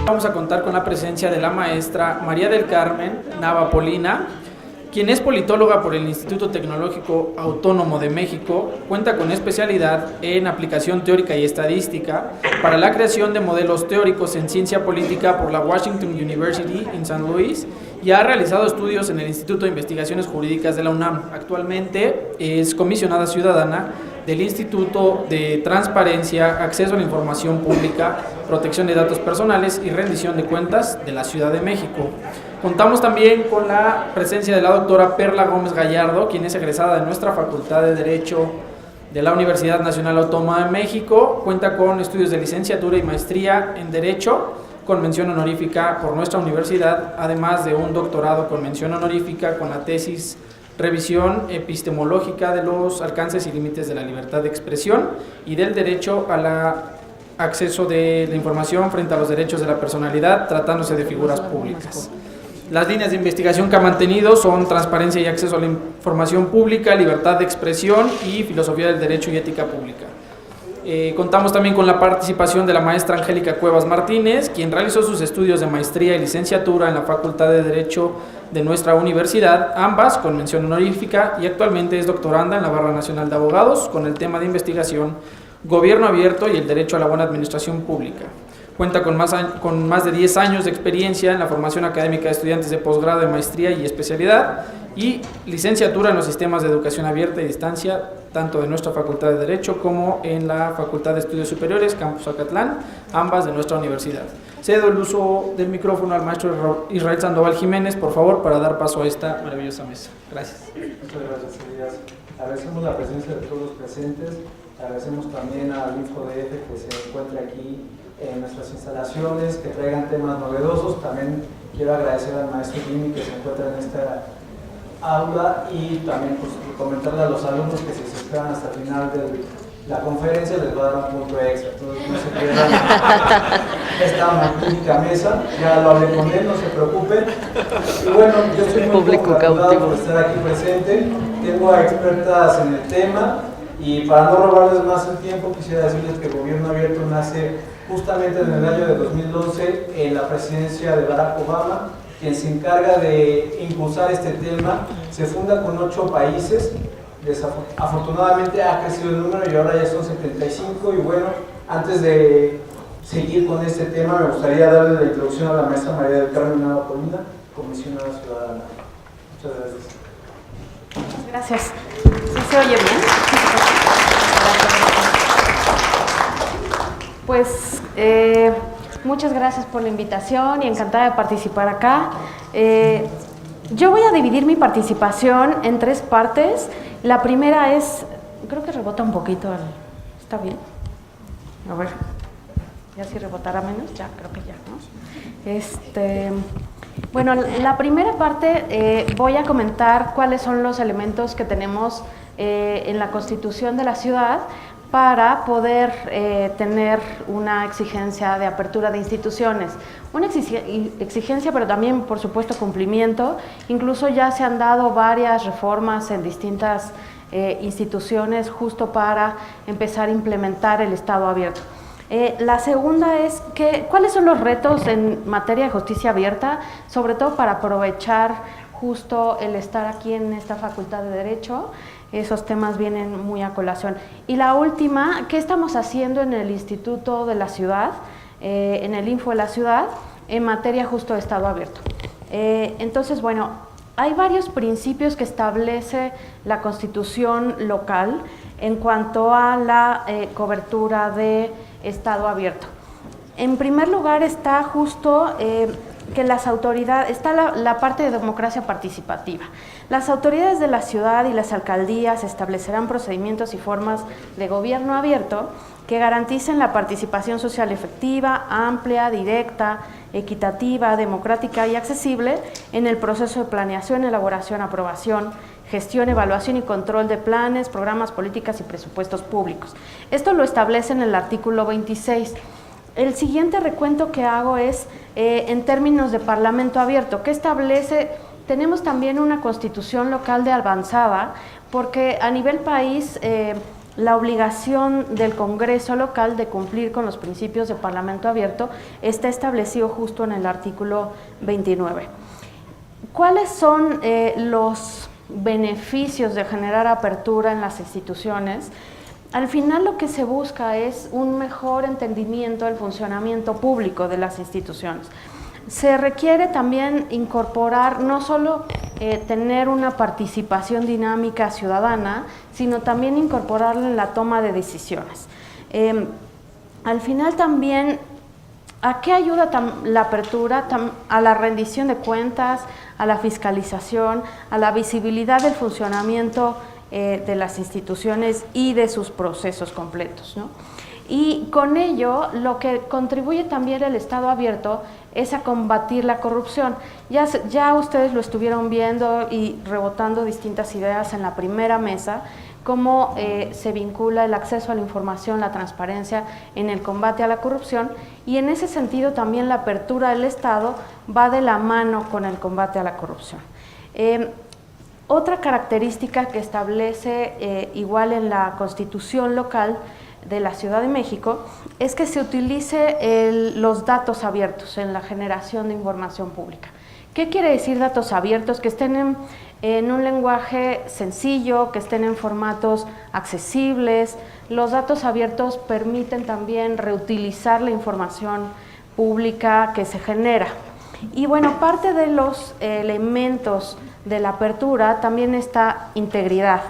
Vamos a contar con la presencia de la maestra María del Carmen Nava Polina, quien es politóloga por el Instituto Tecnológico Autónomo de México, cuenta con especialidad en aplicación teórica y estadística para la creación de modelos teóricos en ciencia política por la Washington University en San Luis y ha realizado estudios en el Instituto de Investigaciones Jurídicas de la UNAM. Actualmente es comisionada ciudadana del Instituto de Transparencia, Acceso a la Información Pública, Protección de Datos Personales y Rendición de Cuentas de la Ciudad de México. Contamos también con la presencia de la doctora Perla Gómez Gallardo, quien es egresada de nuestra Facultad de Derecho de la Universidad Nacional Autónoma de México. Cuenta con estudios de licenciatura y maestría en Derecho, con mención honorífica por nuestra universidad, además de un doctorado con mención honorífica con la tesis Revisión epistemológica de los alcances y límites de la libertad de expresión y del derecho a la acceso de la información frente a los derechos de la personalidad, tratándose de figuras públicas. Las líneas de investigación que ha mantenido son transparencia y acceso a la información pública, libertad de expresión y filosofía del derecho y ética pública. Contamos también con la participación de la maestra Angélica Cuevas Martínez, quien realizó sus estudios de maestría y licenciatura en la Facultad de Derecho de nuestra universidad, ambas con mención honorífica, y actualmente es doctoranda en la Barra Nacional de Abogados con el tema de investigación Gobierno Abierto y el Derecho a la Buena Administración Pública. Cuenta con más de 10 años de experiencia en la formación académica de estudiantes de posgrado, de maestría y especialidad y licenciatura en los sistemas de educación abierta y distancia, tanto de nuestra Facultad de Derecho como en la Facultad de Estudios Superiores, Campus Acatlán, ambas de nuestra universidad. Cedo el uso del micrófono al maestro Israel Sandoval Jiménez, por favor, para dar paso a esta maravillosa mesa. Gracias. Muchas gracias, Elías. Agradecemos la presencia de todos los presentes, agradecemos también al InfoDF que se encuentre aquí en nuestras instalaciones, que traigan temas novedosos. También quiero agradecer al maestro Jimmy que se encuentra en esta aula y también pues, comentarle a los alumnos que si se esperan hasta el final de la conferencia les va a dar un punto extra, entonces no se pierdan esta magnífica mesa. Ya lo hablé con él, no se preocupen. Y bueno, yo estoy muy congratulado por estar aquí presente, tengo a expertas en el tema y para no robarles más el tiempo quisiera decirles que el Gobierno Abierto nace justamente en el año de 2011 en la presidencia de Barack Obama, quien se encarga de impulsar este tema. Se funda con 8 países, afortunadamente ha crecido el número y ahora ya son 75. Y bueno, antes de seguir con este tema me gustaría darle la introducción a la maestra María del Carmen Nava Polina, comisionada ciudadana. Muchas gracias. Muchas gracias. ¿Sí se oye bien? Pues muchas gracias por la invitación y encantada de participar acá. Yo voy a dividir mi participación en 3 partes. La primera es, creo que rebota un poquito, ¿está bien? A ver, ya si rebotara menos, ya creo que ya, ¿no? Bueno, en la primera parte voy a comentar cuáles son los elementos que tenemos en la Constitución de la ciudad para poder tener una exigencia de apertura de instituciones. Una exigencia, pero también, por supuesto, cumplimiento. Incluso ya se han dado varias reformas en distintas instituciones justo para empezar a implementar el Estado abierto. La segunda es cuáles son los retos en materia de justicia abierta, sobre todo para aprovechar justo el estar aquí en esta Facultad de Derecho. Esos temas vienen muy a colación. Y la última, ¿qué estamos haciendo en el Instituto de la Ciudad, en el Info de la Ciudad, en materia justo de Estado abierto? Entonces, bueno, hay varios principios que establece la Constitución local en cuanto a la cobertura de Estado abierto. En primer lugar está justo que las autoridades, está la parte de democracia participativa. Las autoridades de la ciudad y las alcaldías establecerán procedimientos y formas de gobierno abierto que garanticen la participación social efectiva, amplia, directa, equitativa, democrática y accesible en el proceso de planeación, elaboración, aprobación, gestión, evaluación y control de planes, programas, políticas y presupuestos públicos. Esto lo establece en el artículo 26. El siguiente recuento que hago es en términos de parlamento abierto, que establece, tenemos también una constitución local de avanzada, porque a nivel país la obligación del Congreso local de cumplir con los principios de Parlamento abierto está establecido justo en el artículo 29. ¿Cuáles son los beneficios de generar apertura en las instituciones? Al final lo que se busca es un mejor entendimiento del funcionamiento público de las instituciones. Se requiere también incorporar, no solo tener una participación dinámica ciudadana, sino también incorporarla en la toma de decisiones. Al final también, ¿a qué ayuda la apertura? A la rendición de cuentas, a la fiscalización, a la visibilidad del funcionamiento de las instituciones y de sus procesos completos, ¿no? Y con ello, lo que contribuye también el Estado abierto es a combatir la corrupción. Ya ustedes lo estuvieron viendo y rebotando distintas ideas en la primera mesa, cómo se vincula el acceso a la información, la transparencia en el combate a la corrupción, y en ese sentido también la apertura del Estado va de la mano con el combate a la corrupción. Otra característica que establece igual en la Constitución local de la Ciudad de México es que se utilice los datos abiertos en la generación de información pública. ¿Qué quiere decir datos abiertos? Que estén en un lenguaje sencillo, que estén en formatos accesibles. Los datos abiertos permiten también reutilizar la información pública que se genera. Y bueno, parte de los elementos de la apertura también está integridad.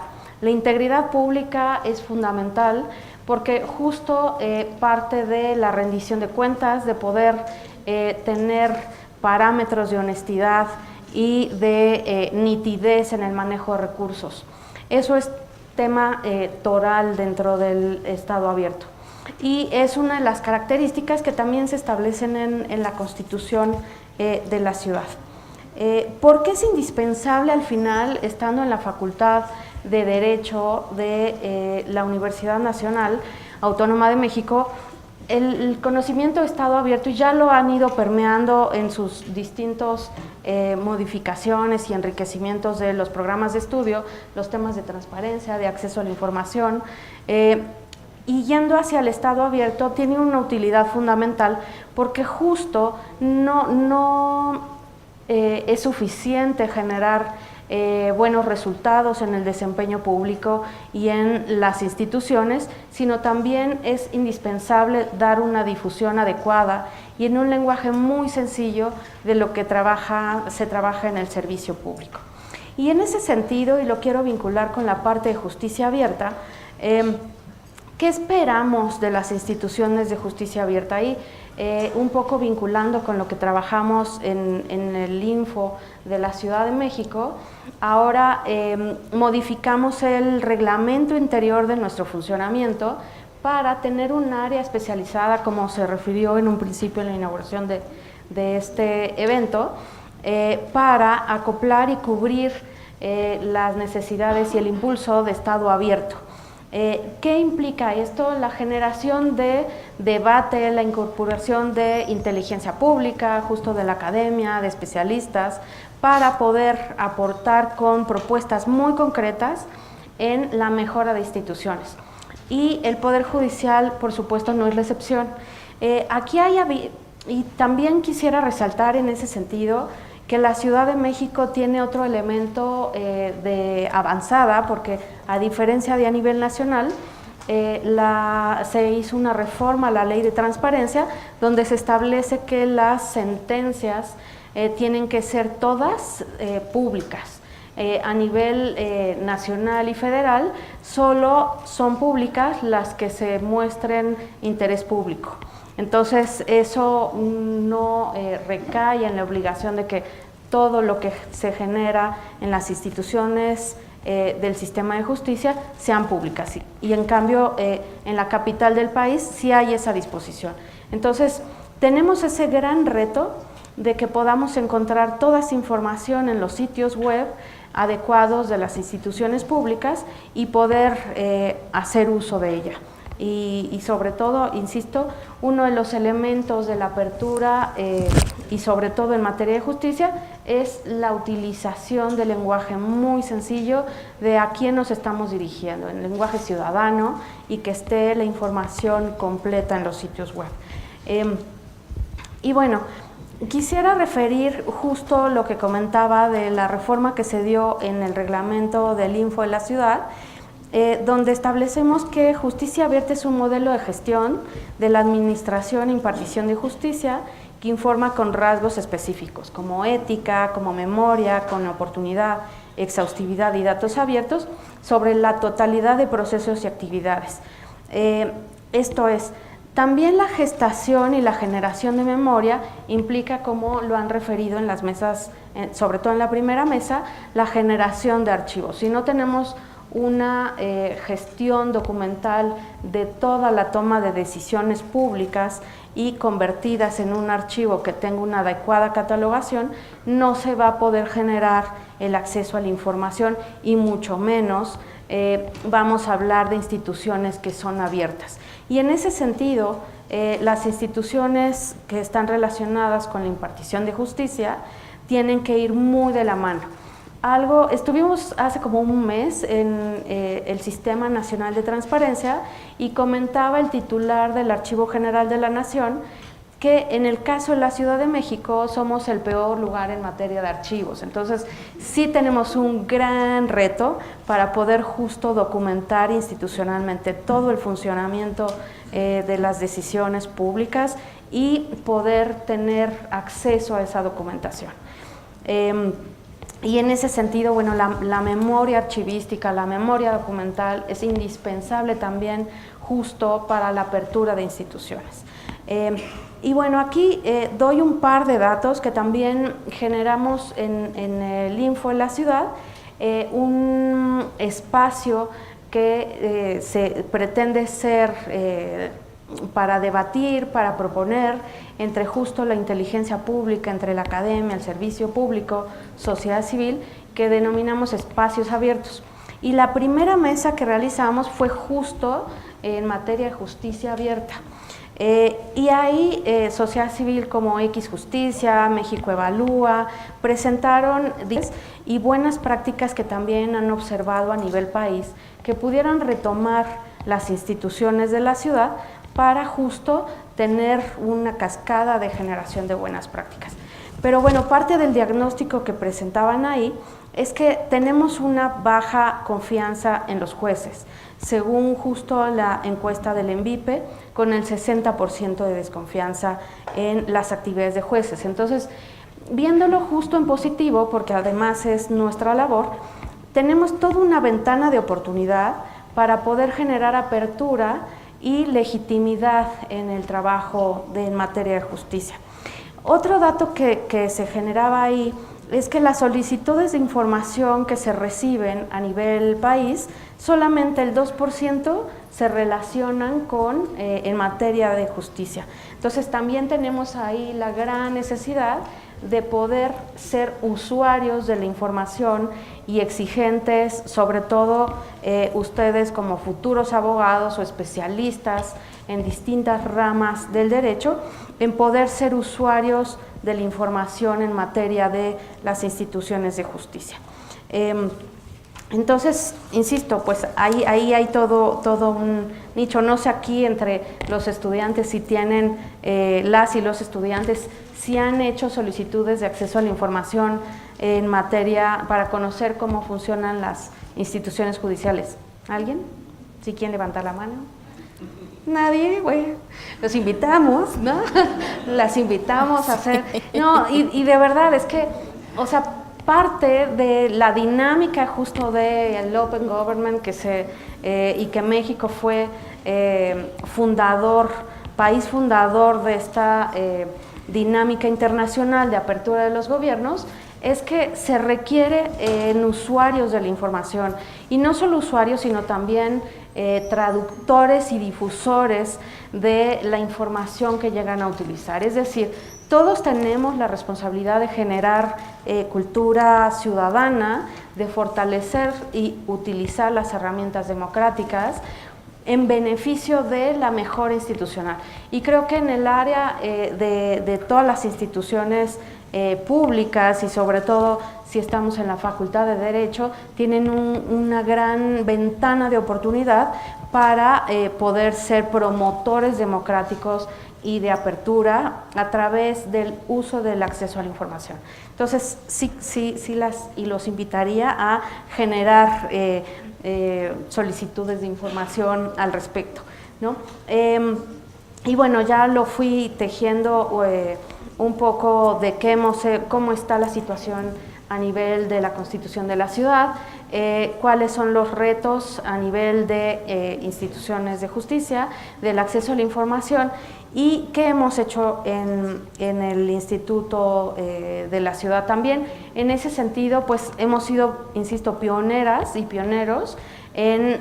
La integridad pública es fundamental porque justo parte de la rendición de cuentas, de poder tener parámetros de honestidad y de nitidez en el manejo de recursos. Eso es tema toral dentro del Estado abierto. Y es una de las características que también se establecen en la Constitución de la ciudad. ¿Por qué es indispensable al final, estando en la Facultad de Derecho de la Universidad Nacional Autónoma de México, el conocimiento de Estado abierto? Ya lo han ido permeando en sus distintos modificaciones y enriquecimientos de los programas de estudio, los temas de transparencia, de acceso a la información, y yendo hacia el Estado abierto tiene una utilidad fundamental porque justo no es suficiente generar buenos resultados en el desempeño público y en las instituciones, sino también es indispensable dar una difusión adecuada y en un lenguaje muy sencillo de lo que se trabaja en el servicio público. Y en ese sentido, y lo quiero vincular con la parte de justicia abierta, ¿qué esperamos de las instituciones de justicia abierta? Ahí, un poco vinculando con lo que trabajamos en el Info de la Ciudad de México, ahora modificamos el reglamento interior de nuestro funcionamiento para tener un área especializada, como se refirió en un principio en la inauguración de este evento, para acoplar y cubrir las necesidades y el impulso de Estado abierto. ¿Qué implica esto? La generación de debate, la incorporación de inteligencia pública, justo de la academia, de especialistas, para poder aportar con propuestas muy concretas en la mejora de instituciones. Y el Poder Judicial, por supuesto, no es la excepción. Y también quisiera resaltar en ese sentido que la Ciudad de México tiene otro elemento de avanzada, porque a diferencia de a nivel nacional, se hizo una reforma a la Ley de Transparencia, donde se establece que las sentencias tienen que ser todas públicas. A nivel nacional y federal, solo son públicas las que se muestren interés público. Entonces, eso no recae en la obligación de que todo lo que se genera en las instituciones del sistema de justicia sean públicas. Y en cambio, en la capital del país sí hay esa disposición. Entonces, tenemos ese gran reto de que podamos encontrar toda esa información en los sitios web adecuados de las instituciones públicas y poder hacer uso de ella. y sobre todo, insisto, uno de los elementos de la apertura y sobre todo en materia de justicia es la utilización del lenguaje muy sencillo de a quién nos estamos dirigiendo, en lenguaje ciudadano, y que esté la información completa en los sitios web. Y bueno, quisiera referir justo lo que comentaba de la reforma que se dio en el reglamento del Info de la ciudad, donde establecemos que Justicia Abierta es un modelo de gestión de la administración e impartición de justicia que informa con rasgos específicos, como ética, como memoria, con oportunidad, exhaustividad y datos abiertos sobre la totalidad de procesos y actividades. Esto es, también la gestación y la generación de memoria implica, como lo han referido en las mesas, sobre todo en la primera mesa, la generación de archivos. Si no tenemos una gestión documental de toda la toma de decisiones públicas y convertidas en un archivo que tenga una adecuada catalogación, no se va a poder generar el acceso a la información y mucho menos vamos a hablar de instituciones que son abiertas. Y en ese sentido, las instituciones que están relacionadas con la impartición de justicia tienen que ir muy de la mano. Estuvimos hace como un mes en el Sistema Nacional de Transparencia y comentaba el titular del Archivo General de la Nación que en el caso de la Ciudad de México somos el peor lugar en materia de archivos. Entonces, sí tenemos un gran reto para poder justo documentar institucionalmente todo el funcionamiento de las decisiones públicas y poder tener acceso a esa documentación. Y en ese sentido, bueno, la memoria archivística, la memoria documental es indispensable también justo para la apertura de instituciones. Y bueno, aquí doy un par de datos que también generamos en el Info de la ciudad, un espacio que se pretende ser para debatir, para proponer entre justo la inteligencia pública, entre la academia, el servicio público, sociedad civil, que denominamos espacios abiertos. Y la primera mesa que realizamos fue justo en materia de justicia abierta. Y ahí sociedad civil como X Justicia, México Evalúa, presentaron y buenas prácticas que también han observado a nivel país, que pudieran retomar las instituciones de la ciudad para justo tener una cascada de generación de buenas prácticas. Pero bueno, parte del diagnóstico que presentaban ahí es que tenemos una baja confianza en los jueces, según justo la encuesta del ENVIPE, con el 60% de desconfianza en las actividades de jueces. Entonces, viéndolo justo en positivo, porque además es nuestra labor, tenemos toda una ventana de oportunidad para poder generar apertura y legitimidad en el trabajo en materia de justicia. Otro dato que se generaba ahí es que las solicitudes de información que se reciben a nivel país, solamente el 2% se relacionan con en materia de justicia. Entonces también tenemos ahí la gran necesidad de poder ser usuarios de la información y exigentes, sobre todo ustedes como futuros abogados o especialistas en distintas ramas del derecho, en poder ser usuarios de la información en materia de las instituciones de justicia. Entonces, insisto, pues ahí hay todo un nicho. No sé aquí entre los estudiantes si tienen, las y los estudiantes, si han hecho solicitudes de acceso a la información en materia para conocer cómo funcionan las instituciones judiciales. ¿Alguien? ¿Si quieren levantar la mano? Nadie, bueno, los invitamos, ¿no? Las invitamos a hacer, no, y de verdad es que, o sea, parte de la dinámica justo del Open Government y que México fue país fundador de esta dinámica internacional de apertura de los gobiernos, es que se requiere en usuarios de la información, y no solo usuarios, sino también traductores y difusores de la información que llegan a utilizar. Es decir, todos tenemos la responsabilidad de generar cultura ciudadana, de fortalecer y utilizar las herramientas democráticas, en beneficio de la mejora institucional. Y creo que en el área de todas las instituciones públicas y sobre todo si estamos en la Facultad de Derecho, tienen una gran ventana de oportunidad para poder ser promotores democráticos y de apertura a través del uso del acceso a la información. Entonces, sí los invitaría a generar solicitudes de información al respecto, ¿no? Y bueno, ya lo fui tejiendo un poco de cómo está la situación a nivel de la Constitución de la ciudad, cuáles son los retos a nivel de instituciones de justicia, del acceso a la información y qué hemos hecho en el Instituto de la ciudad también. En ese sentido, pues hemos sido, insisto, pioneras y pioneros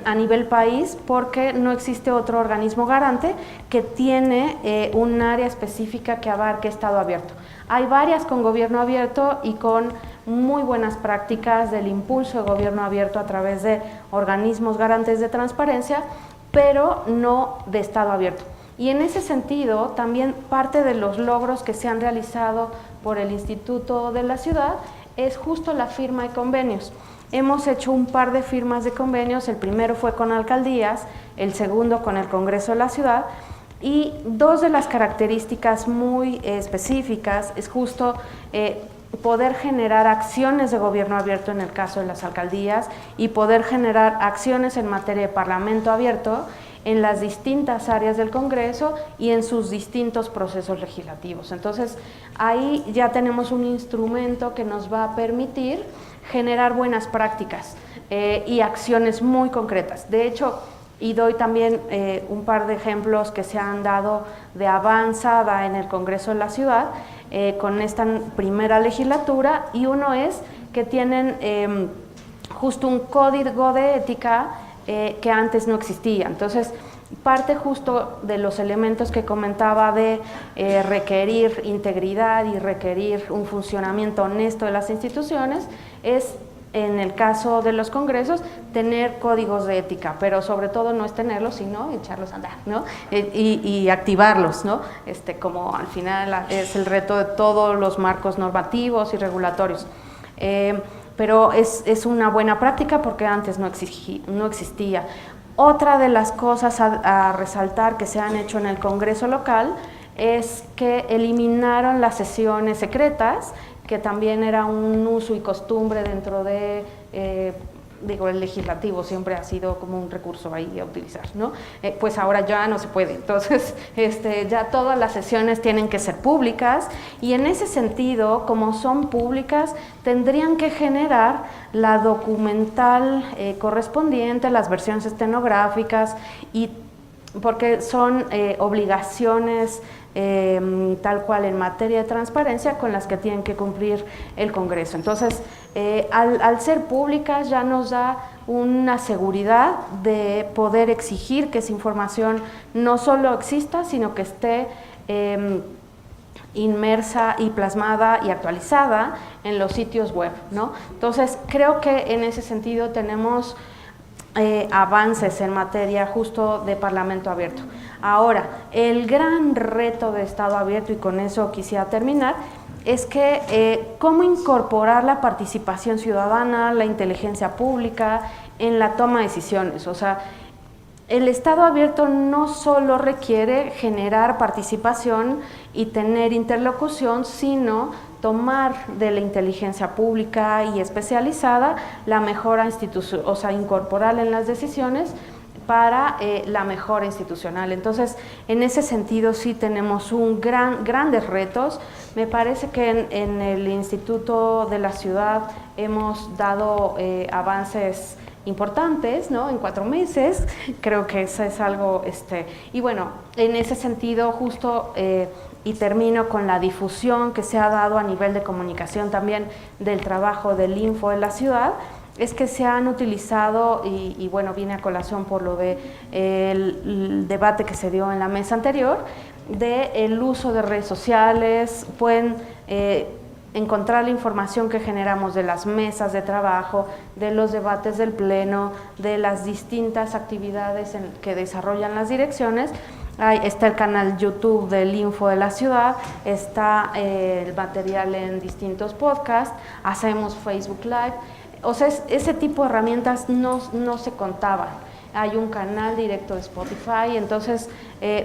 a nivel país porque no existe otro organismo garante que tiene un área específica que abarque estado abierto. Hay varias con gobierno abierto y con muy buenas prácticas del impulso de gobierno abierto a través de organismos garantes de transparencia, pero no de estado abierto. Y en ese sentido, también parte de los logros que se han realizado por el Instituto de la Ciudad es justo la firma de convenios. Hemos hecho un par de firmas de convenios, el primero fue con alcaldías, el segundo con el Congreso de la Ciudad, y dos de las características muy específicas es justo poder generar acciones de gobierno abierto en el caso de las alcaldías y poder generar acciones en materia de parlamento abierto en las distintas áreas del Congreso y en sus distintos procesos legislativos. Entonces, ahí ya tenemos un instrumento que nos va a permitir generar buenas prácticas y acciones muy concretas. De hecho, y doy también un par de ejemplos que se han dado de avanzada en el Congreso de la Ciudad con esta primera legislatura, y uno es que tienen justo un código de ética que antes no existía. Entonces, parte justo de los elementos que comentaba de requerir integridad y requerir un funcionamiento honesto de las instituciones es, en el caso de los congresos, tener códigos de ética, pero sobre todo no es tenerlos, sino echarlos a andar, ¿no? Y activarlos, ¿no? Como al final es el reto de todos los marcos normativos y regulatorios. Pero es una buena práctica porque antes no existía. Otra de las cosas a resaltar que se han hecho en el Congreso local es que eliminaron las sesiones secretas, que también era un uso y costumbre dentro de, el legislativo, siempre ha sido como un recurso ahí a utilizar, ¿no? Pues ahora ya no se puede, entonces ya todas las sesiones tienen que ser públicas y en ese sentido, como son públicas, tendrían que generar la documental correspondiente, las versiones estenográficas, y porque son obligaciones tal cual en materia de transparencia con las que tienen que cumplir el Congreso. Entonces, al ser públicas ya nos da una seguridad de poder exigir que esa información no solo exista, sino que esté inmersa y plasmada y actualizada en los sitios web, ¿no? Entonces, creo que en ese sentido tenemos avances en materia justo de Parlamento abierto. Ahora, el gran reto de Estado abierto, y con eso quisiera terminar, es que cómo incorporar la participación ciudadana, la inteligencia pública en la toma de decisiones. O sea, el Estado abierto no solo requiere generar participación y tener interlocución, sino tomar de la inteligencia pública y especializada la mejora institucional, o sea, incorporarla en las decisiones para la mejora institucional. Entonces, en ese sentido sí tenemos grandes retos. Me parece que en el Instituto de la Ciudad hemos dado avances importantes, ¿no? En 4 meses, creo que eso es algo, y bueno, en ese sentido justo, y termino con la difusión que se ha dado a nivel de comunicación también del trabajo del Info de la ciudad, es que se han utilizado, y bueno, viene a colación por lo de el debate que se dio en la mesa anterior, de el uso de redes sociales, pueden encontrar la información que generamos de las mesas de trabajo, de los debates del pleno, de las distintas actividades que desarrollan las direcciones. Está el canal YouTube del Info de la Ciudad, está el material en distintos podcasts, hacemos Facebook Live. O sea, ese tipo de herramientas no se contaban. Hay un canal directo de Spotify, entonces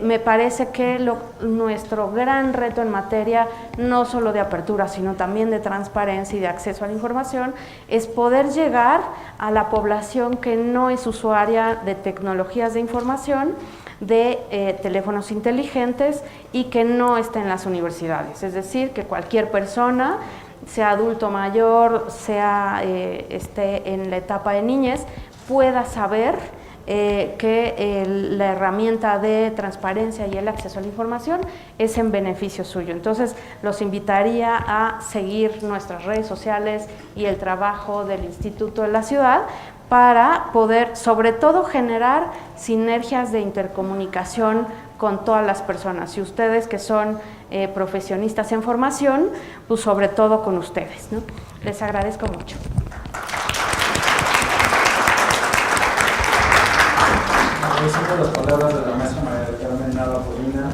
me parece que nuestro gran reto en materia, no solo de apertura, sino también de transparencia y de acceso a la información, es poder llegar a la población que no es usuaria de tecnologías de información, de teléfonos inteligentes y que no está en las universidades. Es decir, que cualquier persona, sea adulto mayor, sea esté en la etapa de niñez, pueda saber que la herramienta de transparencia y el acceso a la información es en beneficio suyo. Entonces, los invitaría a seguir nuestras redes sociales y el trabajo del Instituto de la Ciudad para poder, sobre todo, generar sinergias de intercomunicación con todas las personas. Y ustedes que son profesionistas en formación, pues sobre todo con ustedes, ¿no? Les agradezco mucho. Agradeciendo las palabras de la maestra María del Carmen Nava Polina,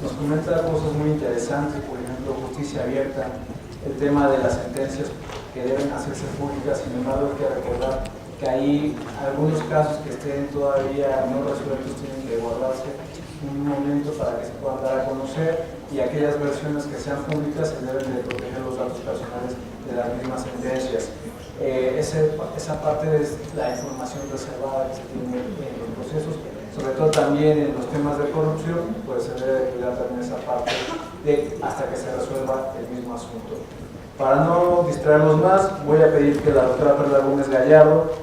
nos comenta cosas muy interesantes, por ejemplo, justicia abierta, el tema de las sentencias que deben hacerse públicas. Sin embargo, hay que recordar que hay algunos casos que estén todavía no resueltos, tienen que guardarse un momento para que se puedan dar a conocer, y aquellas versiones que sean públicas se deben de proteger los datos personales de las mismas sentencias. Esa parte es la información reservada que se tiene en los procesos, sobre todo también en los temas de corrupción, pues se debe cuidar también esa parte hasta que se resuelva el mismo asunto. Para no distraernos más, voy a pedir que la doctora Perla Gómez Gallardo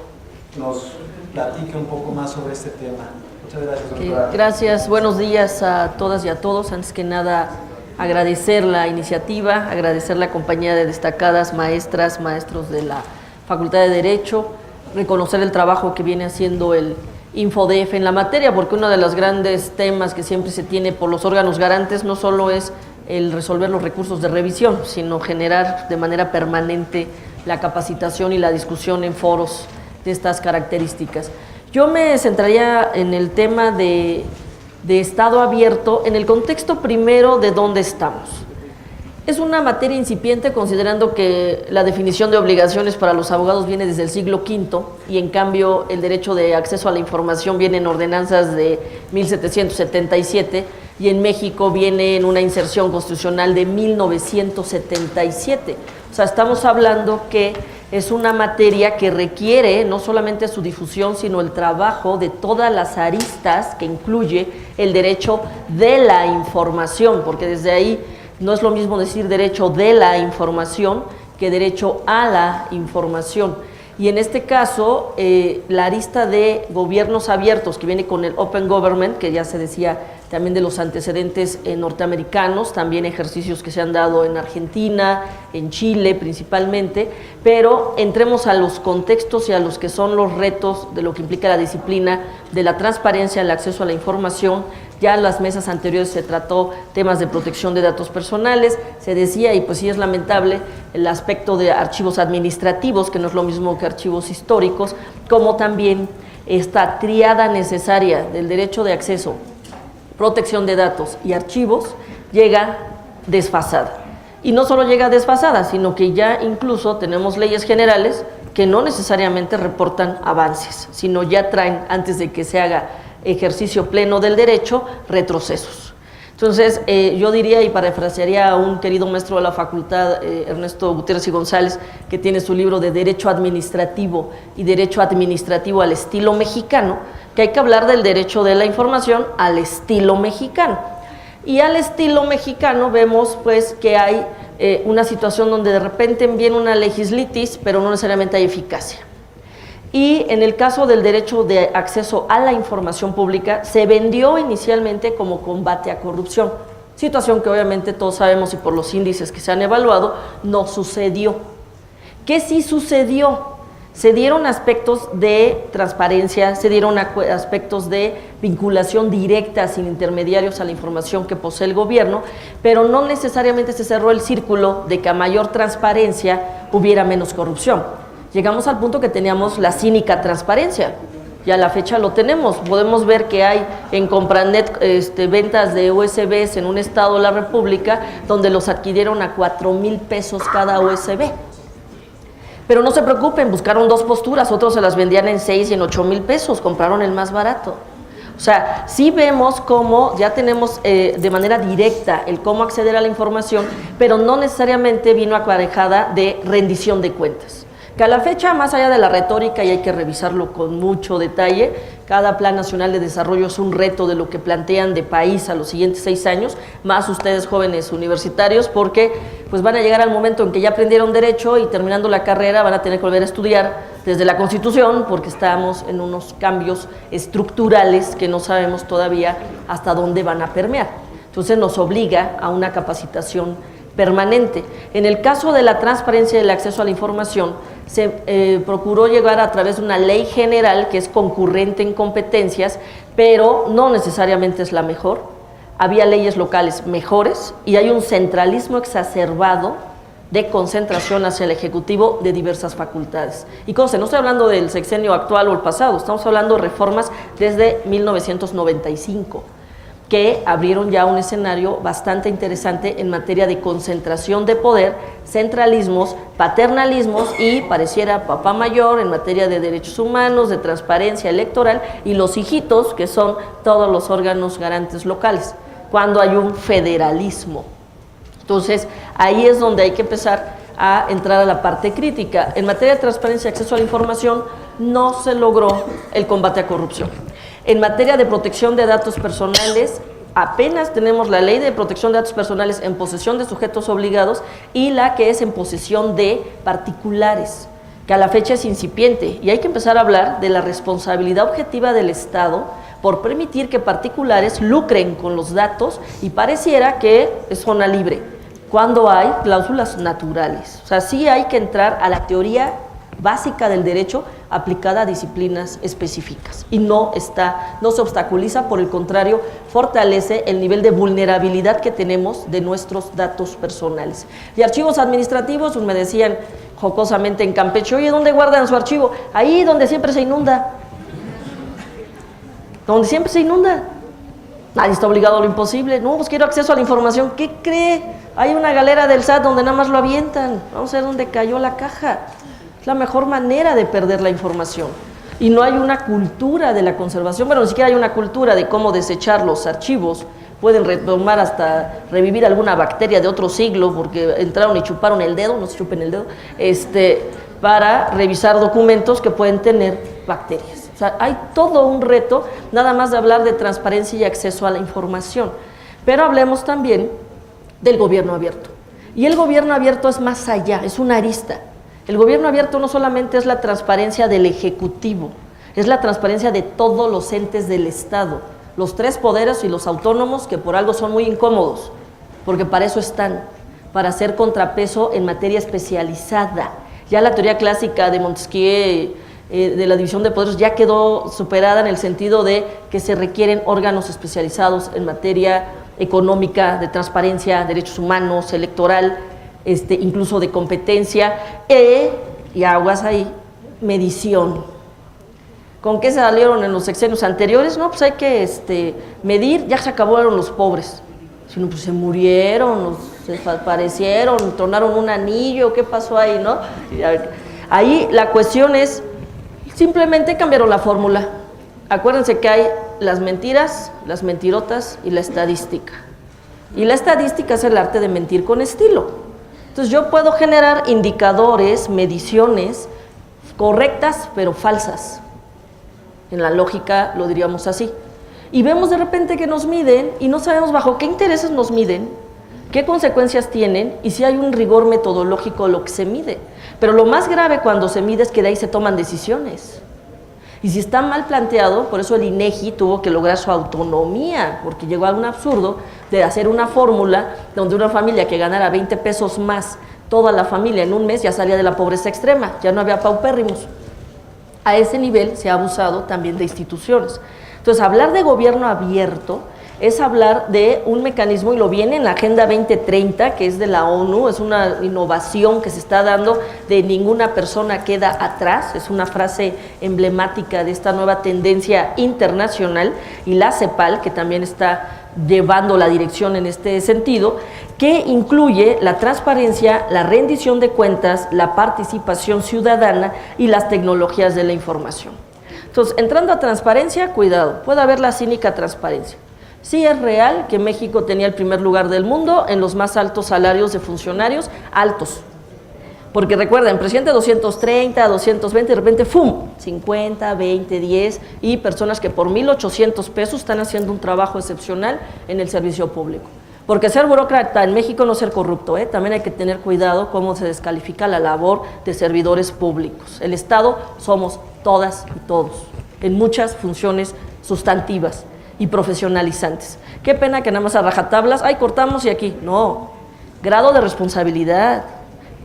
nos platique un poco más sobre este tema. Muchas gracias, doctora. Gracias, buenos días a todas y a todos. Antes que nada, agradecer la iniciativa, agradecer la compañía de destacadas maestras, maestros de la Facultad de Derecho, reconocer el trabajo que viene haciendo el InfoDF en la materia, porque uno de los grandes temas que siempre se tiene por los órganos garantes no solo es el resolver los recursos de revisión, sino generar de manera permanente la capacitación y la discusión en foros de estas características. Yo me centraría en el tema de Estado abierto, en el contexto primero de dónde estamos. Es una materia incipiente considerando que la definición de obligaciones para los abogados viene desde el siglo V y en cambio el derecho de acceso a la información viene en ordenanzas de 1777 y en México viene en una inserción constitucional de 1977. O sea, estamos hablando que es una materia que requiere no solamente su difusión, sino el trabajo de todas las aristas que incluye el derecho de la información, porque desde ahí no es lo mismo decir derecho de la información que derecho a la información. Y en este caso, la arista de gobiernos abiertos que viene con el Open Government, que ya se decía también de los antecedentes norteamericanos, también ejercicios que se han dado en Argentina, en Chile principalmente, pero entremos a los contextos y a los que son los retos de lo que implica la disciplina de la transparencia, el acceso a la información. Ya en las mesas anteriores se trató temas de protección de datos personales, se decía, y pues sí es lamentable, el aspecto de archivos administrativos, que no es lo mismo que archivos históricos, como también esta triada necesaria del derecho de acceso, protección de datos y archivos, llega desfasada. Y no solo llega desfasada, sino que ya incluso tenemos leyes generales que no necesariamente reportan avances, sino ya traen, antes de que se haga ejercicio pleno del derecho, retrocesos. Entonces, yo diría y parafrasearía a un querido maestro de la facultad, Ernesto Gutiérrez y González, que tiene su libro de Derecho Administrativo y Derecho Administrativo al estilo mexicano, que hay que hablar del derecho de la información al estilo mexicano. Y al estilo mexicano vemos pues que hay una situación donde de repente viene una legislitis, pero no necesariamente hay eficacia. Y en el caso del derecho de acceso a la información pública, se vendió inicialmente como combate a corrupción, situación que obviamente todos sabemos y por los índices que se han evaluado, no sucedió. ¿Qué sí sucedió? se dieron aspectos de transparencia, se dieron aspectos de vinculación directa sin intermediarios a la información que posee el gobierno, pero no necesariamente se cerró el círculo de que a mayor transparencia hubiera menos corrupción. Llegamos al punto que teníamos la cínica transparencia, y a la fecha lo tenemos. Podemos ver que hay en Compranet ventas de USBs en un estado de la República donde los adquirieron a 4,000 pesos cada USB. Pero no se preocupen, buscaron dos posturas, otros se las vendían en 6 y en 8,000 pesos, compraron el más barato. O sea, sí vemos cómo ya tenemos de manera directa el cómo acceder a la información, pero no necesariamente vino aparejada de rendición de cuentas. Que a la fecha, más allá de la retórica, y hay que revisarlo con mucho detalle, cada Plan Nacional de Desarrollo es un reto de lo que plantean de país a los siguientes 6 años, más ustedes jóvenes universitarios, porque pues van a llegar al momento en que ya aprendieron derecho y terminando la carrera van a tener que volver a estudiar desde la Constitución, porque estamos en unos cambios estructurales que no sabemos todavía hasta dónde van a permear. Entonces nos obliga a una capacitación permanente. En el caso de la transparencia y el acceso a la información, se procuró llegar a través de una ley general que es concurrente en competencias, pero no necesariamente es la mejor. Había leyes locales mejores y hay un centralismo exacerbado de concentración hacia el Ejecutivo de diversas facultades. Y no estoy hablando del sexenio actual o el pasado, estamos hablando de reformas desde 1995. Que abrieron ya un escenario bastante interesante en materia de concentración de poder, centralismos, paternalismos y pareciera papá mayor en materia de derechos humanos, de transparencia electoral y los hijitos que son todos los órganos garantes locales, cuando hay un federalismo. Entonces, ahí es donde hay que empezar a entrar a la parte crítica. En materia de transparencia y acceso a la información, no se logró el combate a corrupción. En materia de protección de datos personales, apenas tenemos la ley de protección de datos personales en posesión de sujetos obligados y la que es en posesión de particulares, que a la fecha es incipiente. Y hay que empezar a hablar de la responsabilidad objetiva del Estado por permitir que particulares lucren con los datos y pareciera que es zona libre, cuando hay cláusulas naturales. O sea, sí hay que entrar a la teoría básica del derecho aplicada a disciplinas específicas y no se obstaculiza, por el contrario, fortalece el nivel de vulnerabilidad que tenemos de nuestros datos personales. Y archivos administrativos, me decían jocosamente en Campeche, oye, ¿dónde guardan su archivo? Ahí donde siempre se inunda. Donde siempre se inunda. Nadie está obligado a lo imposible. No, pues quiero acceso a la información. ¿Qué cree? Hay una galera del SAT donde nada más lo avientan. Vamos a ver dónde cayó la caja. La mejor manera de perder la información. Y no hay una cultura de la conservación, bueno, ni siquiera hay una cultura de cómo desechar los archivos. Pueden retomar hasta revivir alguna bacteria de otro siglo porque entraron y chuparon el dedo, no se chupen el dedo, para revisar documentos que pueden tener bacterias. O sea, hay todo un reto, nada más de hablar de transparencia y acceso a la información. Pero hablemos también del gobierno abierto. Y el gobierno abierto es más allá, es una arista. El gobierno abierto no solamente es la transparencia del Ejecutivo, es la transparencia de todos los entes del Estado, los 3 poderes y los autónomos, que por algo son muy incómodos, porque para eso están, para hacer contrapeso en materia especializada. Ya la teoría clásica de Montesquieu de la división de poderes ya quedó superada en el sentido de que se requieren órganos especializados en materia económica, de transparencia, derechos humanos, electoral, incluso de competencia, y aguas ahí, medición. ¿Con qué se salieron en los sexenios anteriores? No, pues hay que medir, ya se acabaron los pobres. Sino pues se murieron, se desaparecieron, tronaron un anillo, ¿qué pasó ahí, no? Ahí la cuestión es, simplemente cambiaron la fórmula. Acuérdense que hay las mentiras, las mentirotas y la estadística. Y la estadística es el arte de mentir con estilo. Entonces yo puedo generar indicadores, mediciones correctas pero falsas. En la lógica lo diríamos así. Y vemos de repente que nos miden y no sabemos bajo qué intereses nos miden, qué consecuencias tienen y si hay un rigor metodológico a lo que se mide. Pero lo más grave cuando se mide es que de ahí se toman decisiones. Y si está mal planteado, por eso el INEGI tuvo que lograr su autonomía, porque llegó a un absurdo de hacer una fórmula donde una familia que ganara 20 pesos más, toda la familia en un mes ya salía de la pobreza extrema, ya no había paupérrimos. A ese nivel se ha abusado también de instituciones. Entonces, hablar de gobierno abierto es hablar de un mecanismo, y lo viene en la Agenda 2030, que es de la ONU, es una innovación que se está dando de ninguna persona queda atrás, es una frase emblemática de esta nueva tendencia internacional, y la CEPAL, que también está llevando la dirección en este sentido, que incluye la transparencia, la rendición de cuentas, la participación ciudadana y las tecnologías de la información. Entonces, entrando a transparencia, cuidado, puede haber la cínica transparencia. Sí es real que México tenía el primer lugar del mundo en los más altos salarios de funcionarios, altos. Porque recuerden, presidente 230, 220, de repente, ¡fum!, 50, 20, 10, y personas que por 1,800 pesos están haciendo un trabajo excepcional en el servicio público. Porque ser burócrata en México no es ser corrupto, también hay que tener cuidado cómo se descalifica la labor de servidores públicos. El Estado somos todas y todos, en muchas funciones sustantivas y profesionalizantes. Qué pena que nada más a rajatablas, ¡ay, cortamos y aquí! No, grado de responsabilidad,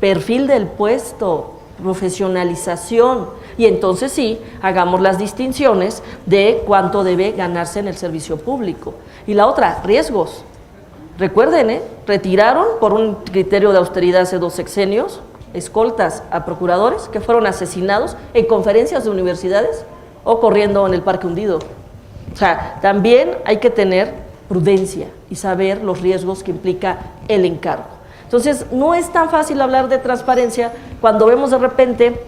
perfil del puesto, profesionalización, y entonces sí, hagamos las distinciones de cuánto debe ganarse en el servicio público. Y la otra, riesgos. Recuerden, retiraron por un criterio de austeridad hace 2 sexenios escoltas a procuradores que fueron asesinados en conferencias de universidades o corriendo en el Parque Hundido. O sea, también hay que tener prudencia y saber los riesgos que implica el encargo. Entonces, no es tan fácil hablar de transparencia cuando vemos de repente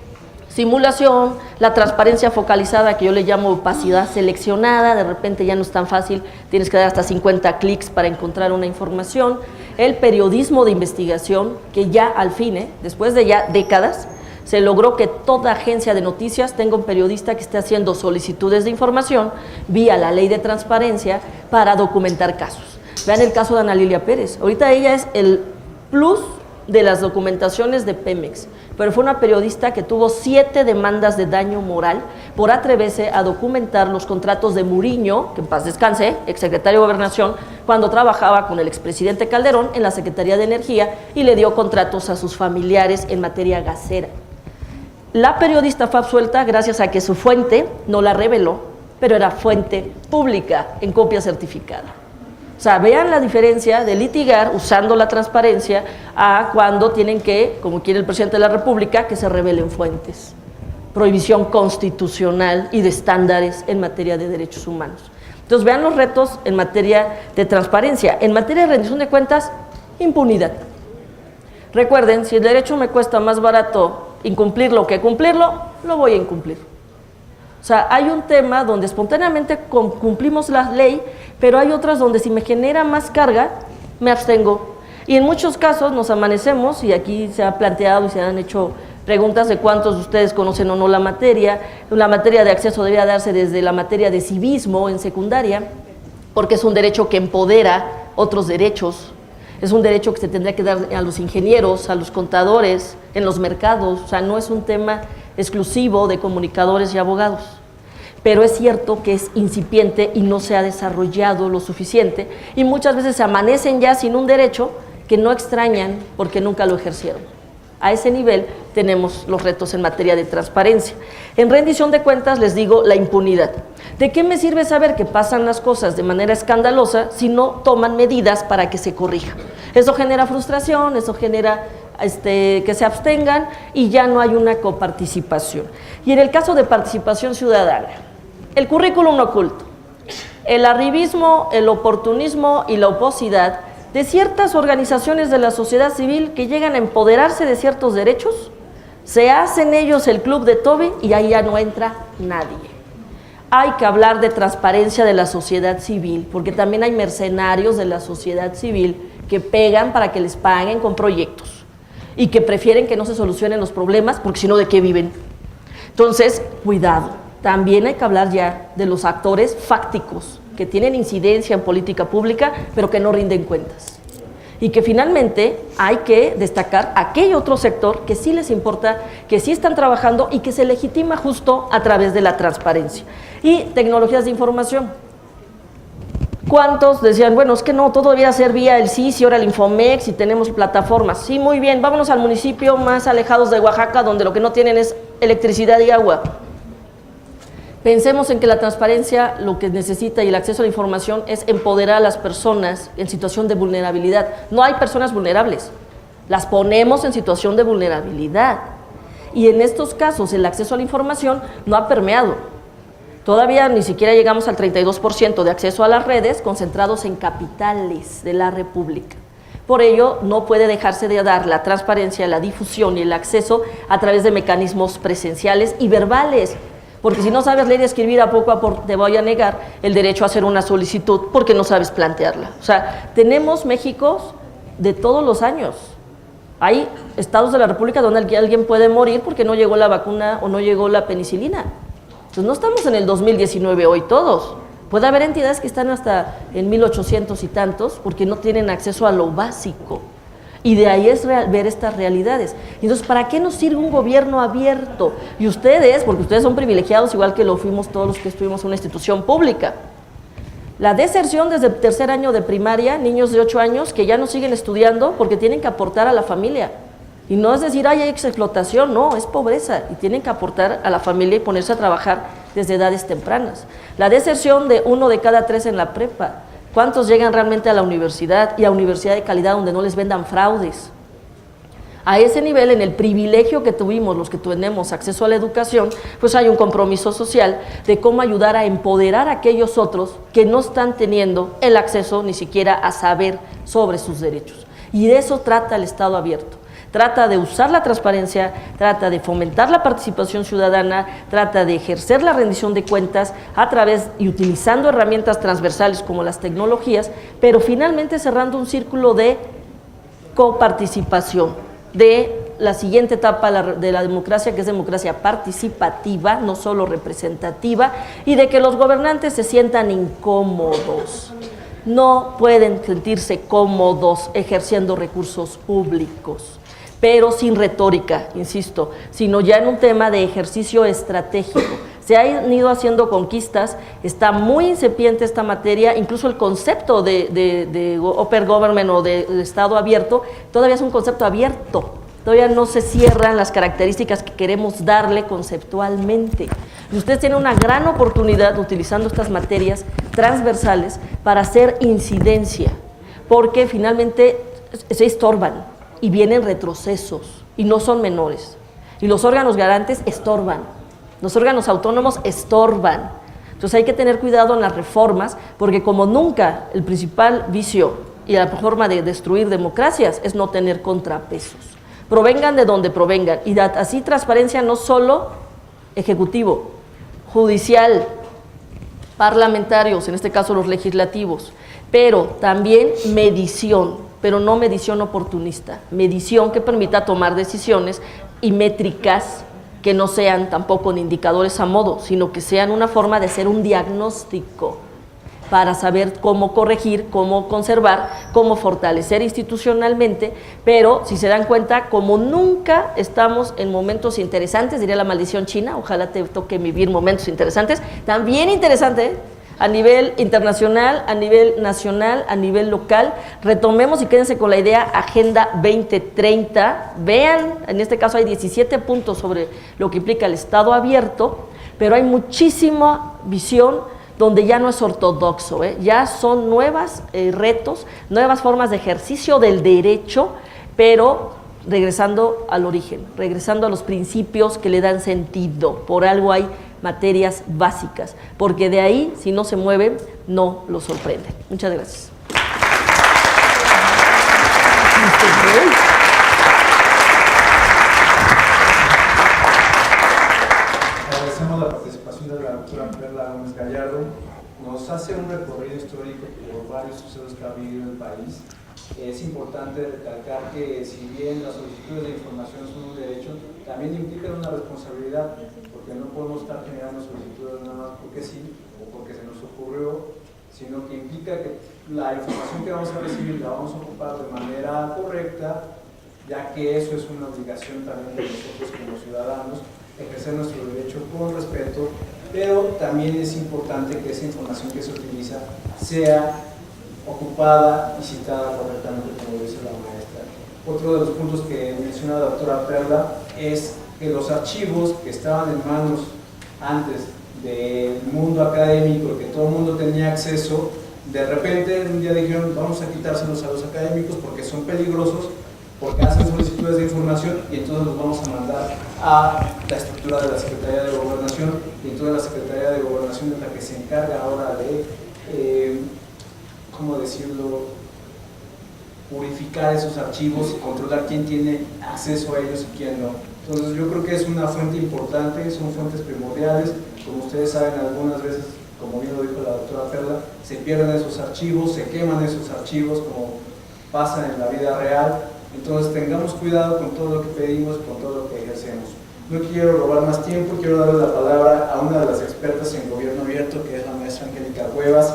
simulación, la transparencia focalizada, que yo le llamo opacidad seleccionada, de repente ya no es tan fácil, tienes que dar hasta 50 clics para encontrar una información, el periodismo de investigación, que ya al fin, después de ya décadas, se logró que toda agencia de noticias tenga un periodista que esté haciendo solicitudes de información vía la ley de transparencia para documentar casos. Vean el caso de Ana Lilia Pérez, ahorita ella es el plus de las documentaciones de Pemex, pero fue una periodista que tuvo 7 demandas de daño moral por atreverse a documentar los contratos de Muriño, que en paz descanse, exsecretario de Gobernación, cuando trabajaba con el expresidente Calderón en la Secretaría de Energía y le dio contratos a sus familiares en materia gasera. La periodista fue absuelta gracias a que su fuente no la reveló, pero era fuente pública en copia certificada. O sea, vean la diferencia de litigar usando la transparencia a cuando tienen que, como quiere el presidente de la República, que se revelen fuentes. Prohibición constitucional y de estándares en materia de derechos humanos. Entonces, vean los retos en materia de transparencia. En materia de rendición de cuentas, impunidad. Recuerden, si el derecho me cuesta más barato incumplirlo que cumplirlo, lo voy a incumplir. O sea, hay un tema donde espontáneamente cumplimos la ley, pero hay otras donde si me genera más carga, me abstengo. Y en muchos casos nos amanecemos, y aquí se ha planteado y se han hecho preguntas de cuántos de ustedes conocen o no la materia. La materia de acceso debería darse desde la materia de civismo en secundaria, porque es un derecho que empodera otros derechos. Es un derecho que se tendría que dar a los ingenieros, a los contadores, en los mercados. O sea, no es un tema exclusivo de comunicadores y abogados. Pero es cierto que es incipiente y no se ha desarrollado lo suficiente, y muchas veces se amanecen ya sin un derecho que no extrañan porque nunca lo ejercieron. A ese nivel tenemos los retos en materia de transparencia. En rendición de cuentas les digo la impunidad. ¿De qué me sirve saber que pasan las cosas de manera escandalosa si no toman medidas para que se corrija? Eso genera frustración, eso genera que se abstengan y ya no hay una coparticipación. Y en el caso de participación ciudadana, el currículum oculto, el arribismo, el oportunismo y la oposidad de ciertas organizaciones de la sociedad civil que llegan a empoderarse de ciertos derechos, se hacen ellos el club de Toby y ahí ya no entra nadie. Hay que hablar de transparencia de la sociedad civil, porque también hay mercenarios de la sociedad civil que pegan para que les paguen con proyectos y que prefieren que no se solucionen los problemas, porque si no, ¿de qué viven? Entonces, cuidado. También hay que hablar ya de los actores fácticos que tienen incidencia en política pública, pero que no rinden cuentas. Y que finalmente hay que destacar aquel otro sector que sí les importa, que sí están trabajando y que se legitima justo a través de la transparencia. Y tecnologías de información. ¿Cuántos decían, bueno, es que no, todo debía ser vía el SIS y ahora el Infomex y tenemos plataformas? Sí, muy bien, vámonos al municipio más alejados de Oaxaca, donde lo que no tienen es electricidad y agua. Pensemos en que la transparencia lo que necesita y el acceso a la información es empoderar a las personas en situación de vulnerabilidad. No hay personas vulnerables, las ponemos en situación de vulnerabilidad. Y en estos casos el acceso a la información no ha permeado. Todavía ni siquiera llegamos al 32% de acceso a las redes concentrados en capitales de la República. Por ello, no puede dejarse de dar la transparencia, la difusión y el acceso a través de mecanismos presenciales y verbales. Porque si no sabes leer y escribir, a poco te voy a negar el derecho a hacer una solicitud porque no sabes plantearla. O sea, tenemos Méxicos de todos los años. Hay estados de la República donde alguien puede morir porque no llegó la vacuna o no llegó la penicilina. Entonces no estamos en el 2019 hoy todos. Puede haber entidades que están hasta en 1800 y tantos porque no tienen acceso a lo básico. Y de ahí es ver estas realidades. Entonces, ¿para qué nos sirve un gobierno abierto? Y ustedes, porque ustedes son privilegiados, igual que lo fuimos todos los que estuvimos en una institución pública. La deserción desde el tercer año de primaria, niños de 8 años que ya no siguen estudiando porque tienen que aportar a la familia. Y no es decir, ay, hay explotación, no, es pobreza. Y tienen que aportar a la familia y ponerse a trabajar desde edades tempranas. La deserción de 1 de cada 3 en la prepa. ¿Cuántos llegan realmente a la universidad y a universidad de calidad donde no les vendan fraudes? A ese nivel, en el privilegio que tuvimos los que tenemos acceso a la educación, pues hay un compromiso social de cómo ayudar a empoderar a aquellos otros que no están teniendo el acceso ni siquiera a saber sobre sus derechos. Y de eso trata el Estado abierto. Trata de usar la transparencia, trata de fomentar la participación ciudadana, trata de ejercer la rendición de cuentas a través y utilizando herramientas transversales como las tecnologías, pero finalmente cerrando un círculo de coparticipación, de la siguiente etapa de la democracia, que es democracia participativa, no solo representativa, y de que los gobernantes se sientan incómodos. No pueden sentirse cómodos ejerciendo recursos públicos, pero sin retórica, insisto, sino ya en un tema de ejercicio estratégico. Se han ido haciendo conquistas, está muy incipiente esta materia, incluso el concepto de Open Government o de Estado abierto, todavía es un concepto abierto, todavía no se cierran las características que queremos darle conceptualmente. Y ustedes tienen una gran oportunidad utilizando estas materias transversales para hacer incidencia, porque finalmente se estorban. Y vienen retrocesos, y no son menores. Y los órganos garantes estorban, los órganos autónomos estorban. Entonces hay que tener cuidado en las reformas, porque como nunca el principal vicio y la forma de destruir democracias es no tener contrapesos. Provengan de donde provengan, y así transparencia no solo ejecutivo, judicial, parlamentarios, en este caso los legislativos, pero también medición, pero no medición oportunista, medición que permita tomar decisiones y métricas que no sean tampoco indicadores a modo, sino que sean una forma de hacer un diagnóstico para saber cómo corregir, cómo conservar, cómo fortalecer institucionalmente, pero si se dan cuenta, como nunca estamos en momentos interesantes, diría la maldición china, ojalá te toque vivir momentos interesantes, también interesante, a nivel internacional, a nivel nacional, a nivel local. Retomemos y quédense con la idea Agenda 2030. Vean, en este caso hay 17 puntos sobre lo que implica el Estado abierto, pero hay muchísima visión donde ya no es ortodoxo, ya son nuevos retos, nuevas formas de ejercicio del derecho, pero regresando al origen, regresando a los principios que le dan sentido. Por algo hay materias básicas, porque de ahí, si no se mueven, no los sorprenden. Muchas gracias. Agradecemos la participación de la doctora Perla Gómez Gallardo. Nos hace un recorrido histórico por varios sucesos que ha vivido el país. Es importante recalcar que si bien las solicitudes de información son un derecho, también implican una responsabilidad, porque no podemos estar generando solicitudes nada más porque sí o porque se nos ocurrió, sino que implica que la información que vamos a recibir la vamos a ocupar de manera correcta, ya que eso es una obligación también de nosotros como ciudadanos, ejercer nuestro derecho con respeto, pero también es importante que esa información que se utiliza sea ocupada y citada correctamente, como dice la maestra. Otro de los puntos que menciona la doctora Perla es que los archivos que estaban en manos antes del mundo académico, que todo el mundo tenía acceso, de repente un día dijeron vamos a quitárselos a los académicos porque son peligrosos, porque hacen solicitudes de información y entonces los vamos a mandar a la estructura de la Secretaría de Gobernación, y entonces la Secretaría de Gobernación es la que se encarga ahora de, ¿cómo decirlo?, purificar esos archivos y controlar quién tiene acceso a ellos y quién no. Entonces yo creo que es una fuente importante, son fuentes primordiales, como ustedes saben algunas veces, como bien lo dijo la doctora Perla, se pierden esos archivos, se queman esos archivos como pasa en la vida real. Entonces tengamos cuidado con todo lo que pedimos, con todo lo que ejercemos. No quiero robar más tiempo, quiero darle la palabra a una de las expertas en gobierno abierto, que es la maestra Angélica Cuevas.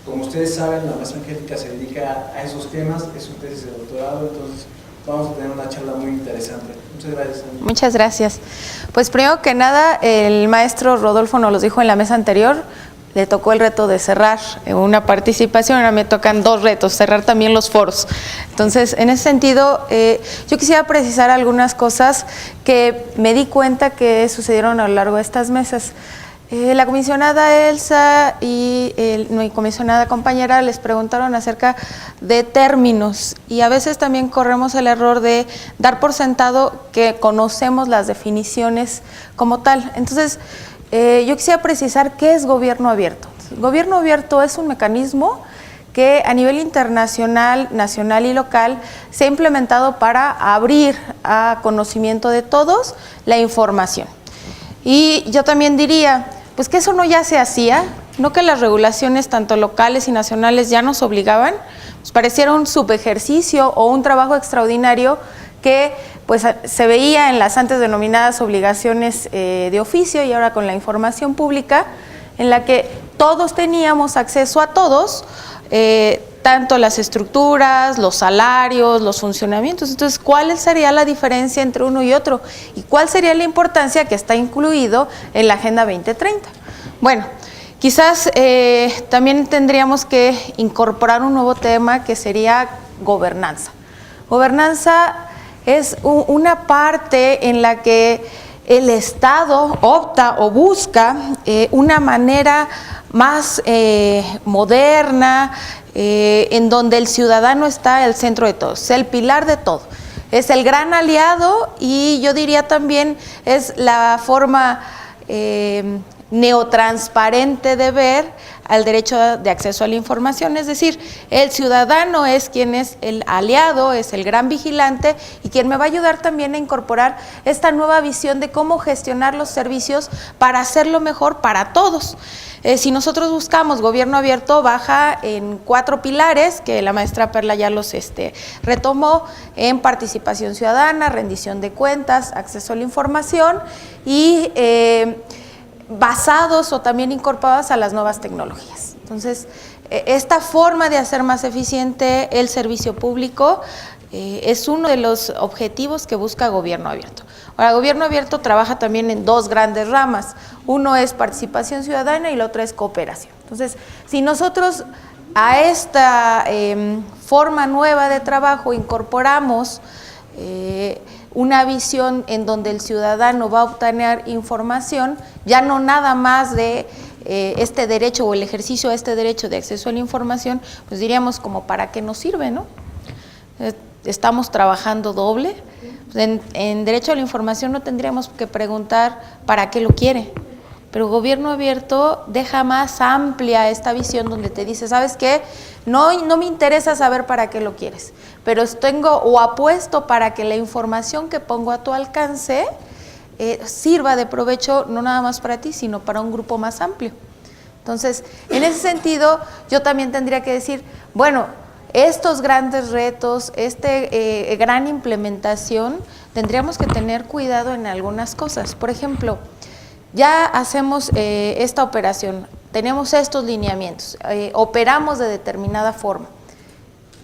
Como ustedes saben, la maestra Angélica se dedica a esos temas, es su tesis de doctorado, entonces vamos a tener una charla muy interesante. Muchas gracias. Muchas gracias. Pues primero que nada, el maestro Rodolfo nos los dijo en la mesa anterior, le tocó el reto de cerrar una participación, ahora me tocan 2 retos, cerrar también los foros. Entonces, en ese sentido, yo quisiera precisar algunas cosas que me di cuenta que sucedieron a lo largo de estas mesas. La comisionada Elsa y mi comisionada compañera les preguntaron acerca de términos, y a veces también corremos el error de dar por sentado que conocemos las definiciones como tal. Entonces, yo quisiera precisar qué es gobierno abierto. Gobierno abierto es un mecanismo que a nivel internacional, nacional y local se ha implementado para abrir a conocimiento de todos la información. Y yo también diría, pues que eso no ya se hacía, no que las regulaciones tanto locales y nacionales ya nos obligaban, pues pareciera un subejercicio o un trabajo extraordinario que pues se veía en las antes denominadas obligaciones de oficio y ahora con la información pública, en la que todos teníamos acceso a todos, tanto las estructuras, los salarios, los funcionamientos. Entonces, ¿cuál sería la diferencia entre uno y otro? ¿Y cuál sería la importancia que está incluido en la Agenda 2030? Bueno, quizás también tendríamos que incorporar un nuevo tema que sería gobernanza. Gobernanza es una parte en la que el Estado opta o busca una manera más moderna, en donde el ciudadano está al centro de todo, es el pilar de todo, es el gran aliado, y yo diría también es la forma neotransparente de ver al derecho de acceso a la información, es decir, el ciudadano es quien es el aliado, es el gran vigilante y quien me va a ayudar también a incorporar esta nueva visión de cómo gestionar los servicios para hacerlo mejor para todos. Si nosotros buscamos gobierno abierto, baja en 4 pilares, que la maestra Perla ya los retomó, en participación ciudadana, rendición de cuentas, acceso a la información y basados o también incorporados a las nuevas tecnologías. Entonces, esta forma de hacer más eficiente el servicio público es uno de los objetivos que busca Gobierno Abierto. Ahora, Gobierno Abierto trabaja también en 2 grandes ramas. Uno es participación ciudadana y la otra es cooperación. Entonces, si nosotros a esta forma nueva de trabajo incorporamos una visión en donde el ciudadano va a obtener información, ya no nada más de este derecho o el ejercicio de este derecho de acceso a la información, pues diríamos como para qué nos sirve, ¿no? Estamos trabajando doble. En derecho a la información no tendríamos que preguntar para qué lo quiere, pero Gobierno Abierto deja más amplia esta visión donde te dice, ¿sabes qué? No me interesa saber para qué lo quieres, pero tengo o apuesto para que la información que pongo a tu alcance sirva de provecho no nada más para ti, sino para un grupo más amplio. Entonces, en ese sentido, yo también tendría que decir, bueno, estos grandes retos, gran implementación, tendríamos que tener cuidado en algunas cosas. Por ejemplo, ya hacemos esta operación, tenemos estos lineamientos, operamos de determinada forma.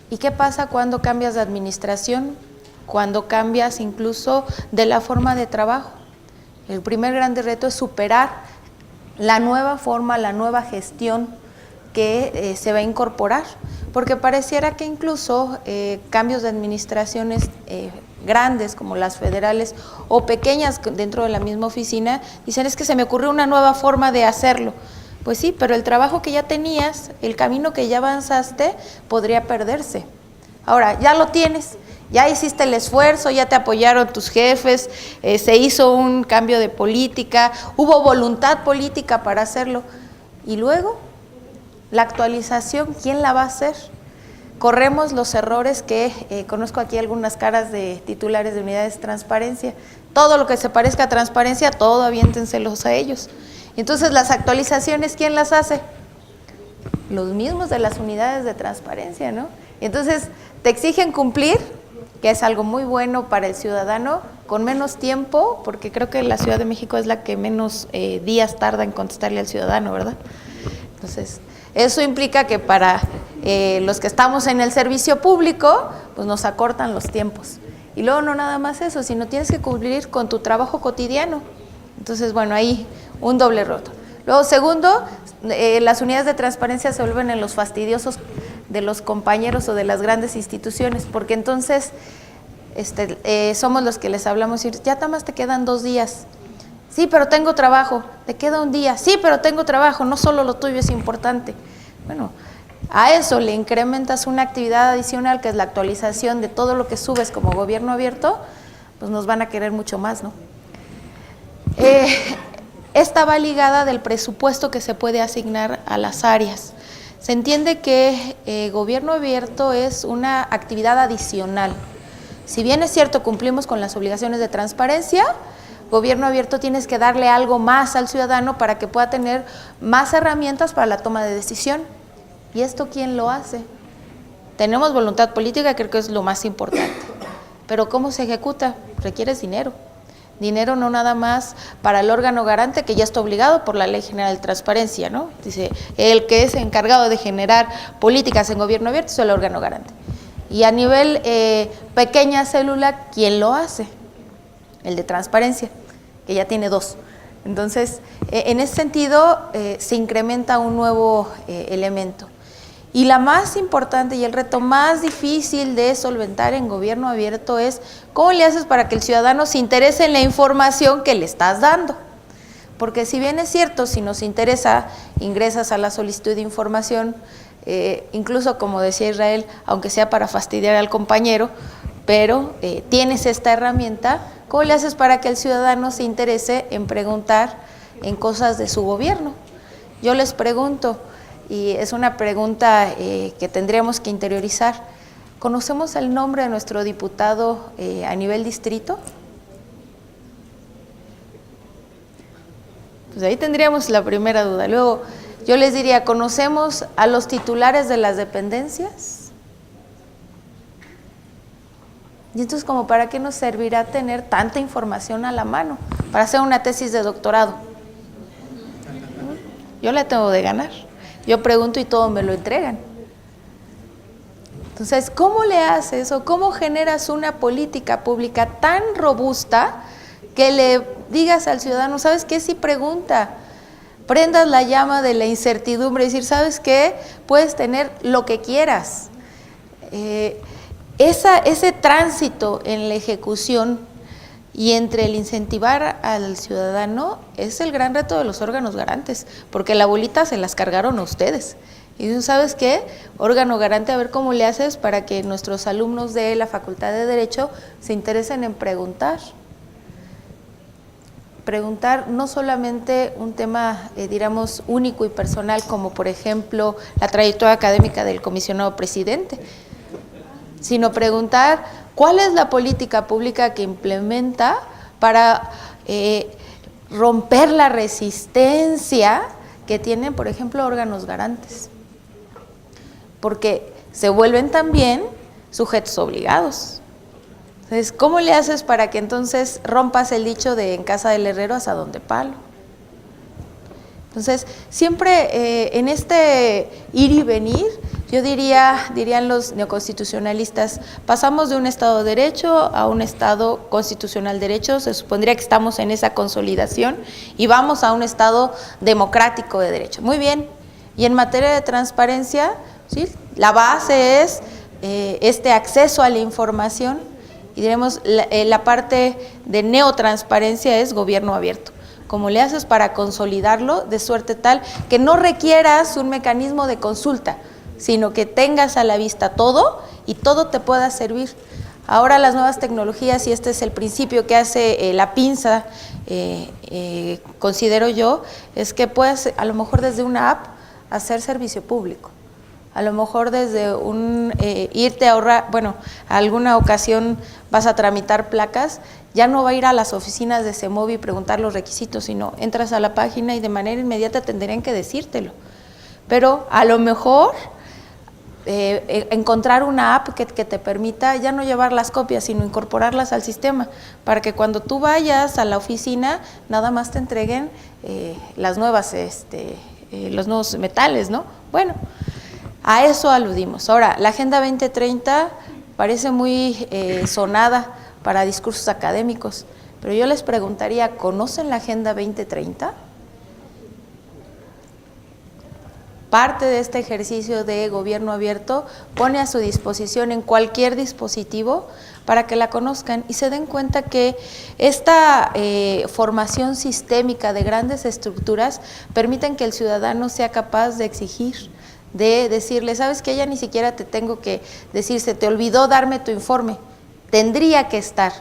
¿Y qué pasa cuando cambias de administración? Cuando cambias incluso de la forma de trabajo. El primer gran reto es superar la nueva forma, la nueva gestión que se va a incorporar, porque pareciera que incluso cambios de administraciones grandes como las federales o pequeñas dentro de la misma oficina, dicen es que se me ocurrió una nueva forma de hacerlo. Pues sí, pero el trabajo que ya tenías, el camino que ya avanzaste, podría perderse. Ahora, ya lo tienes, ya hiciste el esfuerzo, ya te apoyaron tus jefes, se hizo un cambio de política, hubo voluntad política para hacerlo. Y luego, la actualización, ¿quién la va a hacer? Corremos los errores que conozco aquí algunas caras de titulares de unidades de transparencia. Todo lo que se parezca a transparencia, todo aviéntenselos a ellos. Entonces, las actualizaciones, ¿quién las hace? Los mismos de las unidades de transparencia, ¿no? Entonces, te exigen cumplir, que es algo muy bueno para el ciudadano, con menos tiempo, porque creo que la Ciudad de México es la que menos días tarda en contestarle al ciudadano, ¿verdad? Entonces, eso implica que para los que estamos en el servicio público, pues nos acortan los tiempos. Y luego no nada más eso, sino tienes que cumplir con tu trabajo cotidiano. Entonces, bueno, ahí un doble roto. Luego, segundo, las unidades de transparencia se vuelven en los fastidiosos de los compañeros o de las grandes instituciones, porque entonces somos los que les hablamos y ya nada más te quedan 2 días. Sí, pero tengo trabajo. Te queda 1 día. Sí, pero tengo trabajo. No solo lo tuyo es importante. Bueno, a eso le incrementas una actividad adicional que es la actualización de todo lo que subes como gobierno abierto, pues nos van a querer mucho más, ¿no? Esta va ligada del presupuesto que se puede asignar a las áreas. Se entiende que gobierno abierto es una actividad adicional. Si bien es cierto, cumplimos con las obligaciones de transparencia, gobierno abierto tienes que darle algo más al ciudadano para que pueda tener más herramientas para la toma de decisión. ¿Y esto quién lo hace? Tenemos voluntad política, creo que es lo más importante. Pero ¿cómo se ejecuta? Requieres dinero. Dinero no nada más para el órgano garante, que ya está obligado por la Ley General de Transparencia, ¿no? Dice, el que es encargado de generar políticas en gobierno abierto es el órgano garante. Y a nivel pequeña célula, ¿quién lo hace? El de transparencia, que ya tiene 2. Entonces, en ese sentido, se incrementa un nuevo elemento. Y la más importante y el reto más difícil de solventar en gobierno abierto es cómo le haces para que el ciudadano se interese en la información que le estás dando. Porque si bien es cierto, si nos interesa, ingresas a la solicitud de información, incluso como decía Israel, aunque sea para fastidiar al compañero, pero tienes esta herramienta, ¿cómo le haces para que el ciudadano se interese en preguntar en cosas de su gobierno? Yo les pregunto, y es una pregunta que tendríamos que interiorizar, ¿conocemos el nombre de nuestro diputado a nivel distrito? Pues ahí tendríamos la primera duda. Luego, yo les diría, ¿conocemos a los titulares de las dependencias? Y entonces, ¿como para qué nos servirá tener tanta información a la mano para hacer una tesis de doctorado? Yo la tengo de ganar. Yo pregunto y todo me lo entregan. Entonces, ¿cómo le haces o cómo generas una política pública tan robusta que le digas al ciudadano, ¿sabes qué? Si pregunta, prendas la llama de la incertidumbre y decir, ¿sabes qué? Puedes tener lo que quieras. Ese tránsito en la ejecución y entre el incentivar al ciudadano es el gran reto de los órganos garantes, porque la bolita se las cargaron a ustedes. Y tú, ¿sabes qué? Órgano garante, a ver cómo le haces para que nuestros alumnos de la Facultad de Derecho se interesen en preguntar. Preguntar no solamente un tema, diríamos, único y personal, como por ejemplo la trayectoria académica del comisionado presidente, sino preguntar cuál es la política pública que implementa para romper la resistencia que tienen, por ejemplo, órganos garantes, porque se vuelven también sujetos obligados. Entonces, ¿cómo le haces para que entonces rompas el dicho de en casa del herrero asadón de palo? Entonces, siempre en este ir y venir, yo dirían los neoconstitucionalistas, pasamos de un Estado de Derecho a un Estado constitucional de derecho, se supondría que estamos en esa consolidación y vamos a un Estado democrático de derecho. Muy bien, y en materia de transparencia, ¿sí? La base es este acceso a la información y diremos la parte de neotransparencia es gobierno abierto. ¿Cómo le haces para consolidarlo de suerte tal que no requieras un mecanismo de consulta, sino que tengas a la vista todo y todo te pueda servir? Ahora las nuevas tecnologías, y este es el principio que hace la pinza, considero yo, es que puedes a lo mejor desde una app hacer servicio público. A lo mejor desde irte a ahorrar, bueno, alguna ocasión vas a tramitar placas, ya no va a ir a las oficinas de CEMOVI y preguntar los requisitos, sino entras a la página y de manera inmediata tendrían que decírtelo. Pero a lo mejor encontrar una app que te permita ya no llevar las copias, sino incorporarlas al sistema, para que cuando tú vayas a la oficina, nada más te entreguen las nuevas, los nuevos metales, ¿no? Bueno, a eso aludimos. Ahora, la Agenda 2030 parece muy sonada para discursos académicos, pero yo les preguntaría, ¿conocen la Agenda 2030? Parte de este ejercicio de gobierno abierto pone a su disposición en cualquier dispositivo para que la conozcan y se den cuenta que esta formación sistémica de grandes estructuras permiten que el ciudadano sea capaz de exigir, de decirle, ¿sabes qué? Ya ni siquiera te tengo que decir, se te olvidó darme tu informe, tendría que estar.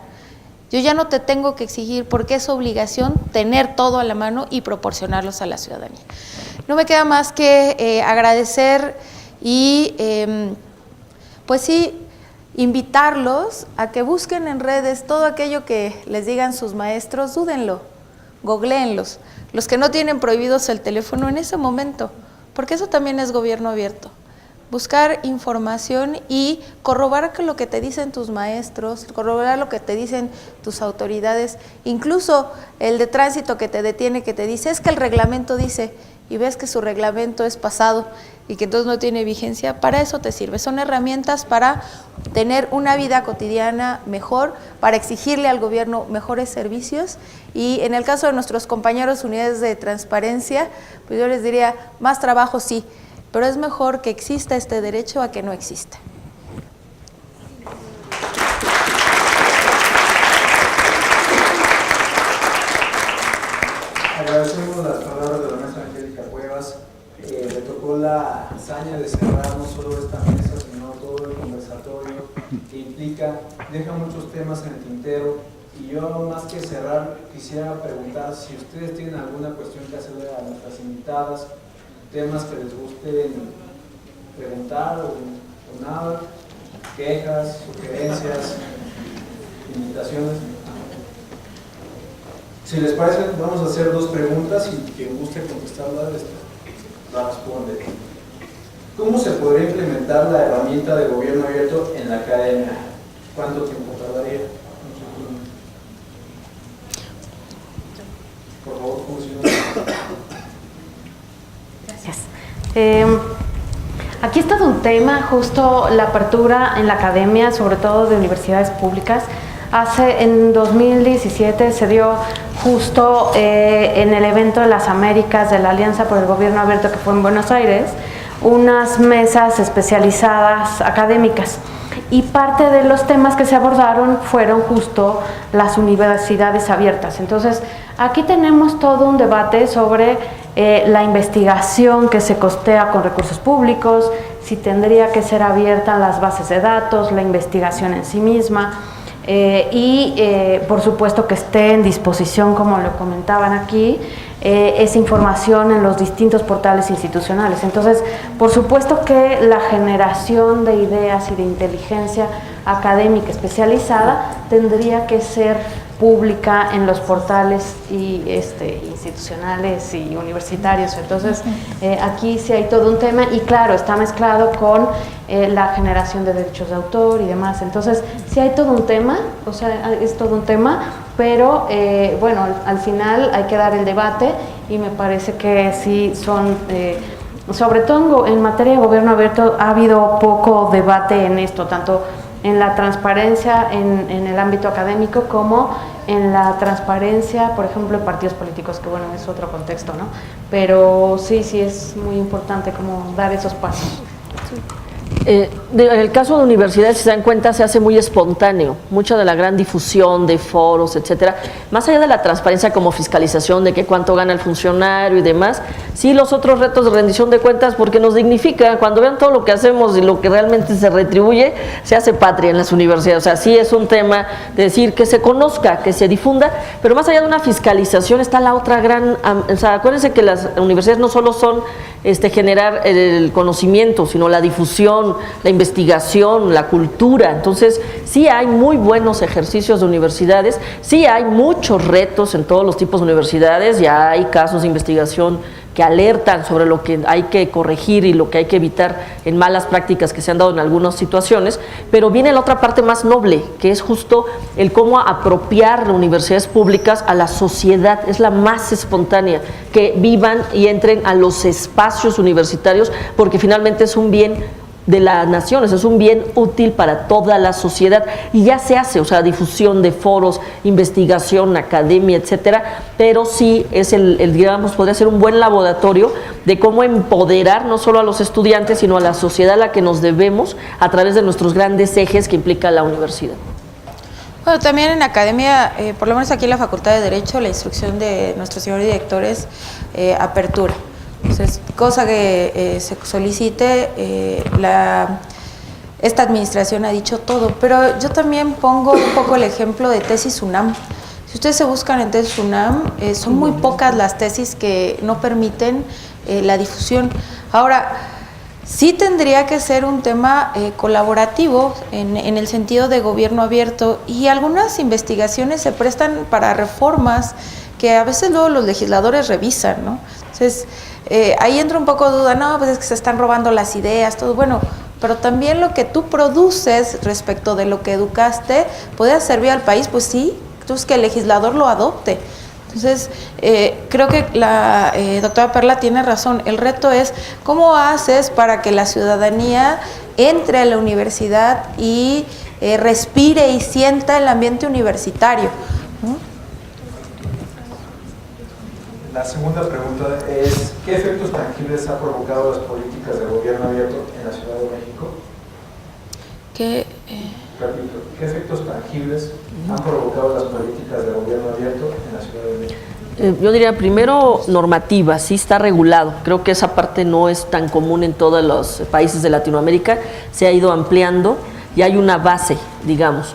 Yo ya no te tengo que exigir porque es obligación tener todo a la mano y proporcionarlos a la ciudadanía. No me queda más que agradecer y pues sí, invitarlos a que busquen en redes todo aquello que les digan sus maestros, dúdenlo, googleenlos. Los que no tienen prohibidos el teléfono en ese momento, porque eso también es gobierno abierto. Buscar información y corroborar lo que te dicen tus maestros, corroborar lo que te dicen tus autoridades, incluso el de tránsito que te detiene, que te dice, es que el reglamento dice, y ves que su reglamento es pasado y que entonces no tiene vigencia, para eso te sirve. Son herramientas para tener una vida cotidiana mejor, para exigirle al gobierno mejores servicios y en el caso de nuestros compañeros unidades de transparencia, pues yo les diría, más trabajo sí, pero es mejor que exista este derecho a que no exista. Agradecemos las palabras de la maestra Angélica Cuevas. Le tocó la hazaña de cerrar no solo esta mesa, sino todo el conversatorio que implica, deja muchos temas en el tintero. Y yo, más que cerrar, quisiera preguntar si ustedes tienen alguna cuestión que hacerle a nuestras invitadas, temas que les guste preguntar o nada, quejas, sugerencias, invitaciones. Si les parece, vamos a hacer dos preguntas y quien guste contestarla la responde. ¿Cómo se podría implementar la herramienta de gobierno abierto en la academia? ¿Cuánto tiempo tardaría? Por favor, Gracias. Aquí está un tema, justo la apertura en la academia, sobre todo de universidades públicas. En 2017 se dio justo en el evento de las Américas de la Alianza por el Gobierno Abierto, que fue en Buenos Aires, unas mesas especializadas académicas. Y parte de los temas que se abordaron fueron justo las universidades abiertas. Entonces, aquí tenemos todo un debate sobre la investigación que se costea con recursos públicos, si tendría que ser abierta las bases de datos, la investigación en sí misma, por supuesto que esté en disposición, como lo comentaban aquí, esa información en los distintos portales institucionales. Entonces, por supuesto que la generación de ideas y de inteligencia académica especializada tendría que ser pública en los portales institucionales y universitarios. Entonces, aquí sí hay todo un tema y claro, está mezclado con la generación de derechos de autor y demás. Entonces, sí hay todo un tema, o sea, es todo un tema, pero bueno, al final hay que dar el debate y me parece que sí son... sobre todo en materia de gobierno abierto ha habido poco debate en esto, tanto en la transparencia en el ámbito académico como en la transparencia, por ejemplo, en partidos políticos, que bueno, es otro contexto, ¿no? Pero sí es muy importante como dar esos pasos. En el caso de universidades, si se dan cuenta, se hace muy espontáneo. Mucha de la gran difusión de foros, etcétera, más allá de la transparencia como fiscalización de que cuánto gana el funcionario y demás, sí los otros retos de rendición de cuentas, porque nos dignifica. Cuando vean todo lo que hacemos y lo que realmente se retribuye, se hace patria en las universidades. O sea, sí es un tema de decir que se conozca, que se difunda, pero más allá de una fiscalización está la otra gran... O sea, acuérdense que las universidades no solo son generar el conocimiento, sino la difusión, la investigación, la cultura. Entonces, sí hay muy buenos ejercicios de universidades, sí hay muchos retos en todos los tipos de universidades, ya hay casos de investigación que alertan sobre lo que hay que corregir y lo que hay que evitar en malas prácticas que se han dado en algunas situaciones, pero viene la otra parte más noble, que es justo el cómo apropiar las universidades públicas a la sociedad, es la más espontánea, que vivan y entren a los espacios universitarios, porque finalmente es un bien de las naciones, es un bien útil para toda la sociedad y ya se hace, o sea, difusión de foros, investigación, academia, etcétera, pero sí es digamos, podría ser un buen laboratorio de cómo empoderar no solo a los estudiantes, sino a la sociedad a la que nos debemos a través de nuestros grandes ejes que implica la universidad. Bueno, también en academia, por lo menos aquí en la Facultad de Derecho, la instrucción de nuestro señor director es apertura. Entonces, cosa que se solicite, esta administración ha dicho todo, pero yo también pongo un poco el ejemplo de tesis UNAM. Si ustedes se buscan en tesis UNAM, son muy pocas las tesis que no permiten la difusión. Ahora, sí tendría que ser un tema colaborativo en el sentido de gobierno abierto, y algunas investigaciones se prestan para reformas que a veces luego los legisladores revisan, ¿no? Entonces, ahí entra un poco de duda, no, pues es que se están robando las ideas, todo, bueno, pero también lo que tú produces respecto de lo que educaste puede servir al país, pues sí, entonces que el legislador lo adopte. Entonces, creo que la doctora Perla tiene razón, el reto es cómo haces para que la ciudadanía entre a la universidad y respire y sienta el ambiente universitario, ¿no? La segunda pregunta es, ¿qué efectos tangibles ha provocado las políticas de gobierno abierto en la Ciudad de México? Repito, ¿qué efectos tangibles han provocado las políticas de gobierno abierto en la Ciudad de México? Yo diría primero normativa, sí está regulado, creo que esa parte no es tan común en todos los países de Latinoamérica, se ha ido ampliando y hay una base, digamos.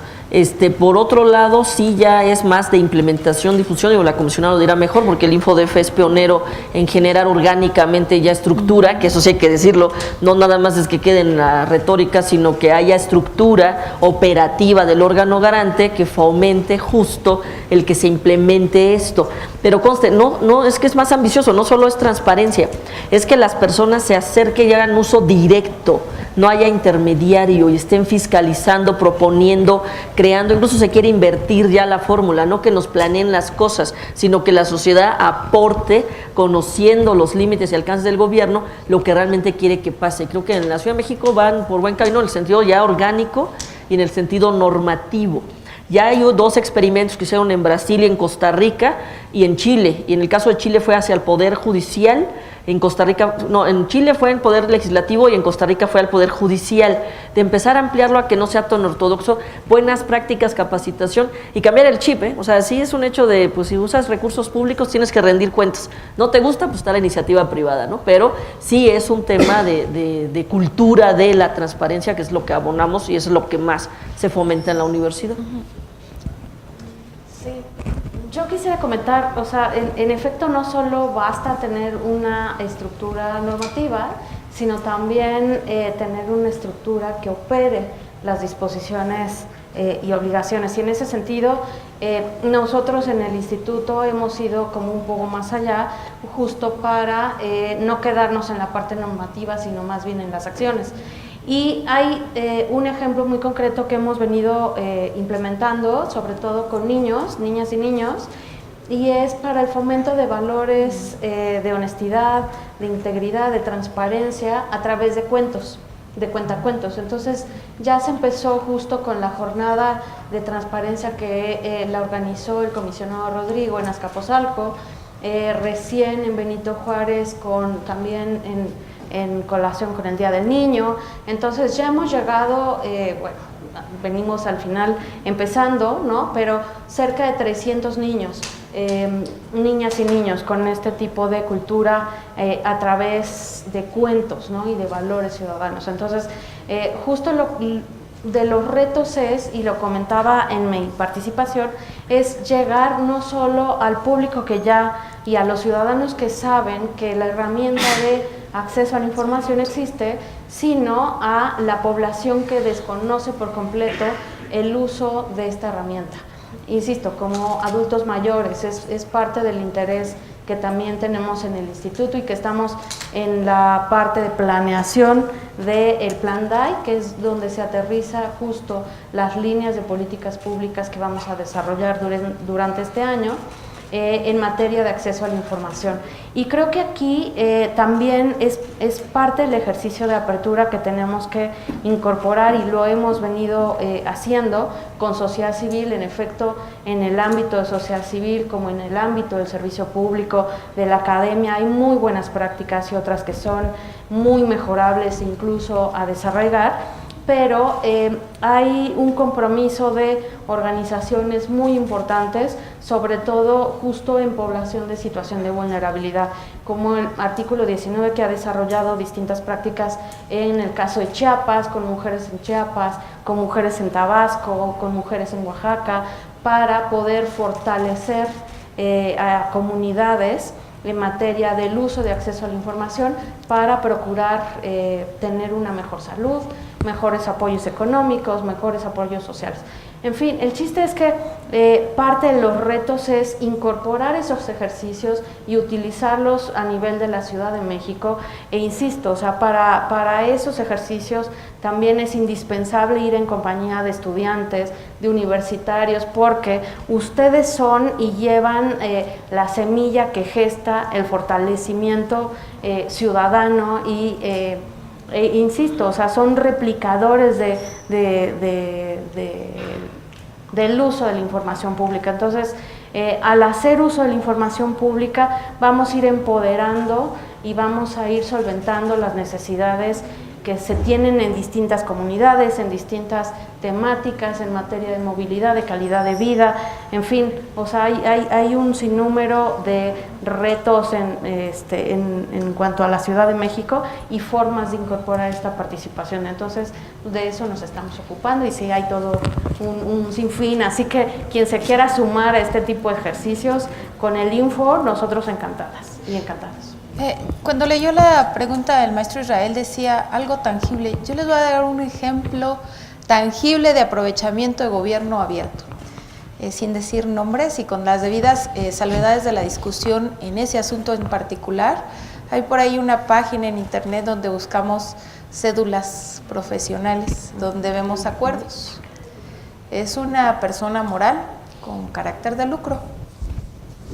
Por otro lado, sí ya es más de implementación, difusión, y la comisionada lo dirá mejor, porque el InfoDef es pionero en generar orgánicamente ya estructura, que eso sí hay que decirlo, no nada más es que quede en la retórica, sino que haya estructura operativa del órgano garante que fomente justo el que se implemente esto. Pero conste, no es que es más ambicioso, no solo es transparencia, es que las personas se acerquen y hagan uso directo, no haya intermediario y estén fiscalizando, proponiendo, creando, incluso se quiere invertir ya la fórmula, no que nos planeen las cosas, sino que la sociedad aporte, conociendo los límites y alcances del gobierno, lo que realmente quiere que pase. Creo que en la Ciudad de México van por buen camino en el sentido ya orgánico y en el sentido normativo. Ya hay 2 experimentos que hicieron en Brasil y en Costa Rica y en Chile, y en el caso de Chile fue hacia el Poder Judicial, en Costa Rica, no, en Chile fue en Poder Legislativo y en Costa Rica fue al Poder Judicial, de empezar a ampliarlo a que no sea tan ortodoxo, buenas prácticas, capacitación y cambiar el chip, O sea, sí es un hecho de, pues si usas recursos públicos tienes que rendir cuentas, no te gusta, pues está la iniciativa privada, ¿no? Pero sí es un tema de cultura de la transparencia, que es lo que abonamos y es lo que más se fomenta en la universidad. Sí. Yo quisiera comentar, o sea, en efecto no solo basta tener una estructura normativa, sino también tener una estructura que opere las disposiciones y obligaciones. Y en ese sentido, nosotros en el instituto hemos ido como un poco más allá, justo para no quedarnos en la parte normativa, sino más bien en las acciones. Y hay un ejemplo muy concreto que hemos venido implementando, sobre todo con niños, niñas y niños, y es para el fomento de valores de honestidad, de integridad, de transparencia a través de cuentos, de cuentacuentos. Entonces ya se empezó justo con la jornada de transparencia que la organizó el comisionado Rodrigo en Azcapotzalco, recién en Benito Juárez, también en colación con el Día del Niño. Entonces ya hemos llegado, bueno, venimos al final empezando, ¿no? Pero cerca de 300 niños, niñas y niños con este tipo de cultura a través de cuentos, ¿no? Y de valores ciudadanos. Entonces, justo de los retos es, y lo comentaba en mi participación, es llegar no solo al público que ya y a los ciudadanos que saben que la herramienta de acceso a la información existe, sino a la población que desconoce por completo el uso de esta herramienta. Insisto, como adultos mayores, es parte del interés que también tenemos en el instituto y que estamos en la parte de planeación del Plan DAI, que es donde se aterriza justo las líneas de políticas públicas que vamos a desarrollar durante este año en materia de acceso a la información. Y creo que aquí también es parte del ejercicio de apertura que tenemos que incorporar, y lo hemos venido haciendo con sociedad civil. En efecto, en el ámbito de sociedad civil como en el ámbito del servicio público, de la academia, hay muy buenas prácticas y otras que son muy mejorables, incluso a desarrollar. Pero hay un compromiso de organizaciones muy importantes, sobre todo justo en población de situación de vulnerabilidad, como el artículo 19, que ha desarrollado distintas prácticas en el caso de Chiapas, con mujeres en Chiapas, con mujeres en Tabasco, con mujeres en Oaxaca, para poder fortalecer a comunidades en materia del uso de acceso a la información para procurar tener una mejor salud, mejores apoyos económicos, mejores apoyos sociales. En fin, el chiste es que parte de los retos es incorporar esos ejercicios y utilizarlos a nivel de la Ciudad de México, e insisto, o sea, para esos ejercicios también es indispensable ir en compañía de estudiantes, de universitarios, porque ustedes son y llevan la semilla que gesta el fortalecimiento ciudadano y insisto, o sea, son replicadores del uso de la información pública. Entonces, al hacer uso de la información pública, vamos a ir empoderando y vamos a ir solventando las necesidades que se tienen en distintas comunidades, en distintas temáticas, en materia de movilidad, de calidad de vida, en fin, o sea, hay un sinnúmero de retos en cuanto a la Ciudad de México y formas de incorporar esta participación. Entonces, de eso nos estamos ocupando, y sí hay todo un sinfín, así que quien se quiera sumar a este tipo de ejercicios con el info, nosotros encantadas y encantados. Cuando leyó la pregunta del maestro Israel, decía algo tangible. Yo les voy a dar un ejemplo tangible de aprovechamiento de gobierno abierto, sin decir nombres y con las debidas salvedades de la discusión en ese asunto en particular. Hay por ahí una página en internet donde buscamos cédulas profesionales, donde vemos acuerdos. Es una persona moral con carácter de lucro.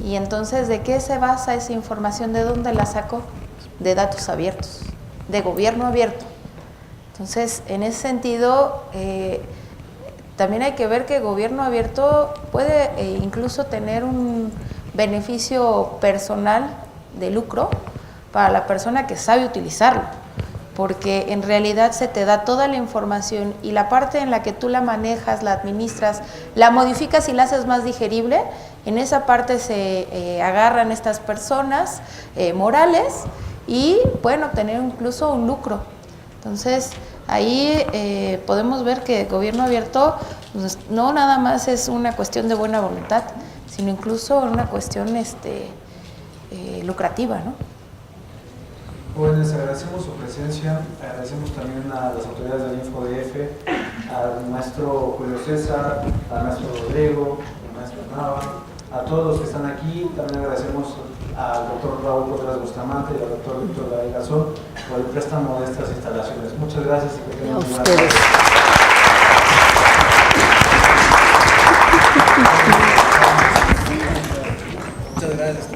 Y entonces, ¿de qué se basa esa información? ¿De dónde la sacó? De datos abiertos, de gobierno abierto. Entonces, en ese sentido, también hay que ver que el gobierno abierto puede incluso tener un beneficio personal de lucro para la persona que sabe utilizarlo, porque en realidad se te da toda la información y la parte en la que tú la manejas, la administras, la modificas y la haces más digerible. En esa parte se agarran estas personas morales y pueden obtener incluso un lucro. Entonces, ahí podemos ver que el gobierno abierto pues, no nada más es una cuestión de buena voluntad, sino incluso una cuestión lucrativa, ¿no? Jóvenes, agradecemos su presencia, agradecemos también a las autoridades del InfoDF, al maestro Julio César, al maestro Rodrigo, al maestro Nava, a todos los que están aquí. También agradecemos al doctor Raúl Contreras Bustamante y al doctor Víctor Garay Garzón por el préstamo de estas instalaciones. Muchas gracias y que tengan un buen día. Muchas gracias.